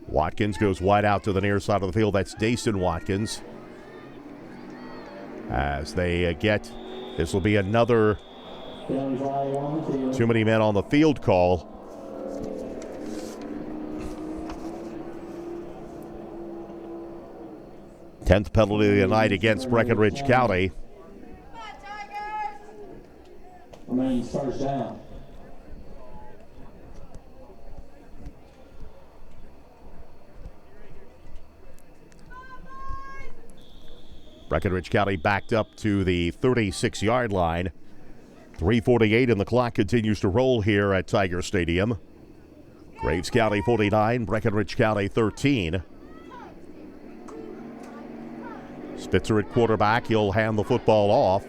Watkins goes wide out to the near side of the field. That's Dason Watkins. As they get, this will be another too many men on the field call. Tenth penalty of the night against Breckenridge County.
Remains 1st down.
Breckenridge County backed up to the 36-yard line. 3:48 and the clock continues to roll here at Tiger Stadium. Graves County 49, Breckenridge County 13. Spitzer at quarterback. He'll hand the football off.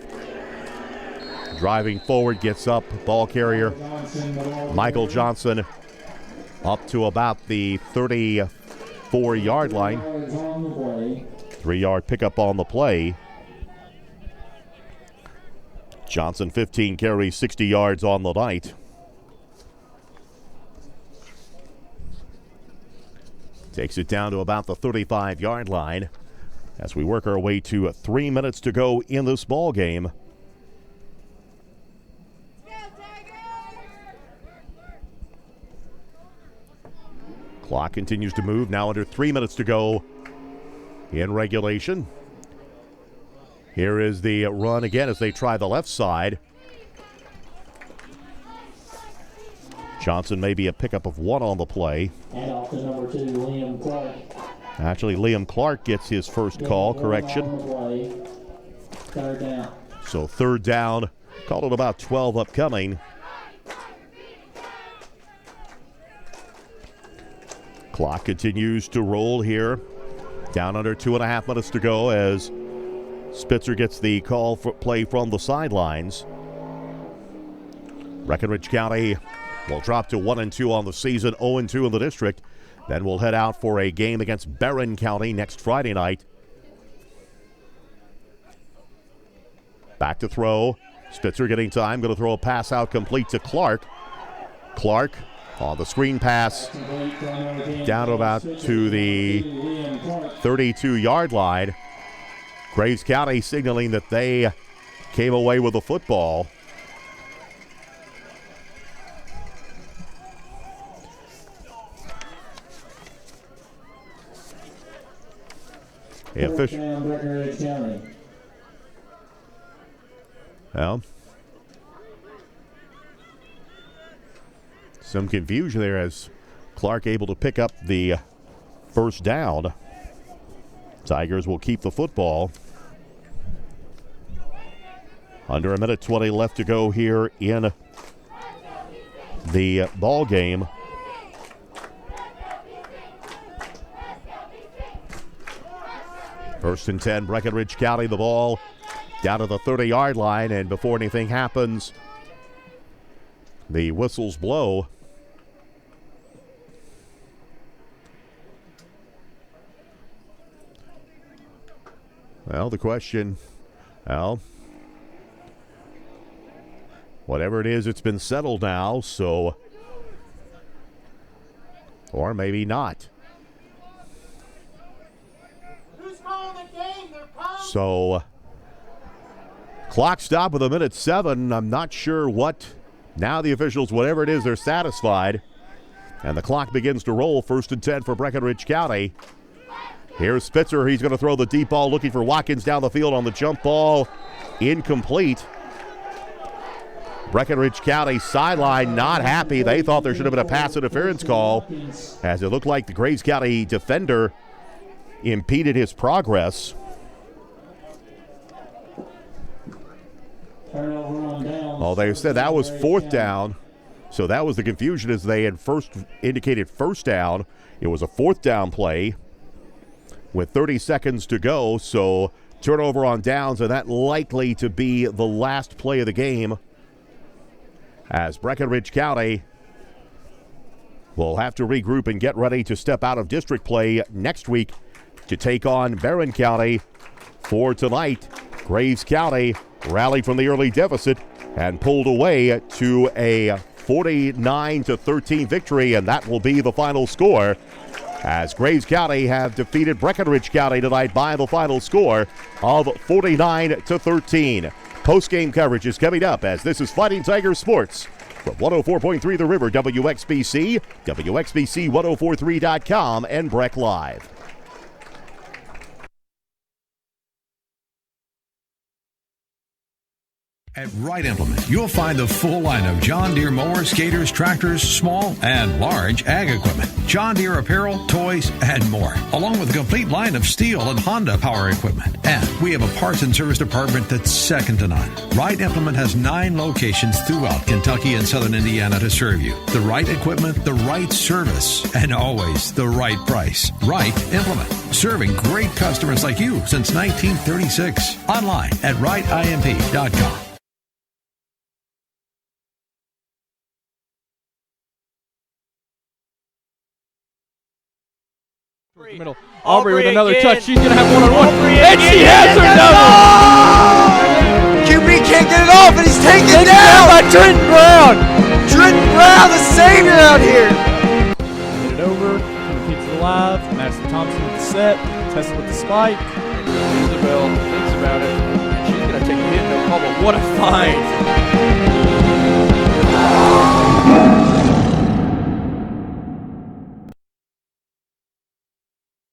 Driving forward, gets up, ball carrier Michael Johnson up to about the 34-yard line. 3-yard pickup on the play. Johnson 15 carries, 60 yards on the night. Takes it down to about the 35-yard line as we work our way to 3 minutes to go in this ball game. Clock continues to move. Now under 3 minutes to go in regulation. Here is the run again as they try the left side. Johnson maybe a pickup of 1 on the play.
And off to number 2, Liam Clark.
Actually, Liam Clark gets his first call, correction.
Third down.
So third down, called it about 12 upcoming. Clock continues to roll here. Down under 2.5 minutes to go as Spitzer gets the call for play from the sidelines. Breckenridge County will drop to 1-2 on the season, 0-2 in the district. Then we'll head out for a game against Barron County next Friday night. Back to throw. Spitzer getting time. Going to throw a pass out complete to Clark. Clark on the screen pass. Down to about to the 32-yard line. Graves County signaling that they came away with the football. Well, some confusion there as Clark able to pick up the first down. Tigers will keep the football. Under 1:20 left to go here in the ball game. First and 10, Breckenridge County, the ball down to the 30-yard line, and before anything happens, the whistles blow. Well, the question, whatever it is, it's been settled now, so, or maybe not. So, clock stop with 1:07. I'm not sure what. Now the officials, whatever it is, they're satisfied. And the clock begins to roll. First and 10 for Breckenridge County. Here's Spitzer. He's going to throw the deep ball, looking for Watkins down the field on the jump ball. Incomplete. Breckenridge County sideline not happy. They thought there should have been a pass interference call, as it looked like the Graves County defender impeded his progress. Oh, they said that was fourth down. So that was the confusion, as they had first indicated first down. It was a fourth down play with 30 seconds to go. So turnover on downs, and that likely to be the last play of the game, as Breckenridge County will have to regroup and get ready to step out of district play next week to take on Barron County. For tonight, Graves County rallied from the early deficit and pulled away to a 49-13 victory, and that will be the final score, as Graves County have defeated Breckenridge County tonight by the final score of 49-13. Post-game coverage is coming up, as this is Fighting Tiger Sports from 104.3 The River, WXBC, WXBC1043.com, and Breck Live.
At Wright Implement, you'll find the full line of John Deere mowers, skaters, tractors, small and large ag equipment, John Deere apparel, toys, and more, along with a complete line of Steel and Honda power equipment. And we have a parts and service department that's second to none. Wright Implement has 9 locations throughout Kentucky and southern Indiana to serve you. The right equipment, the right service, and always the right price. Wright Implement, serving great customers like you since 1936. Online at wrightimp.com.
Middle. Aubrey with another
again.
touch. She's going to have one-on-one.
Aubrey
And she has her double!
QB can't get it off, and he's taken down
by Trenton Brown.
Trenton Brown, the savior out here.
Get it over. Coming Pizza Live. Madison Thompson with the set. Tessa with the spike.
Isabel thinks about it. And she's going to take a hit, no problem. What a find.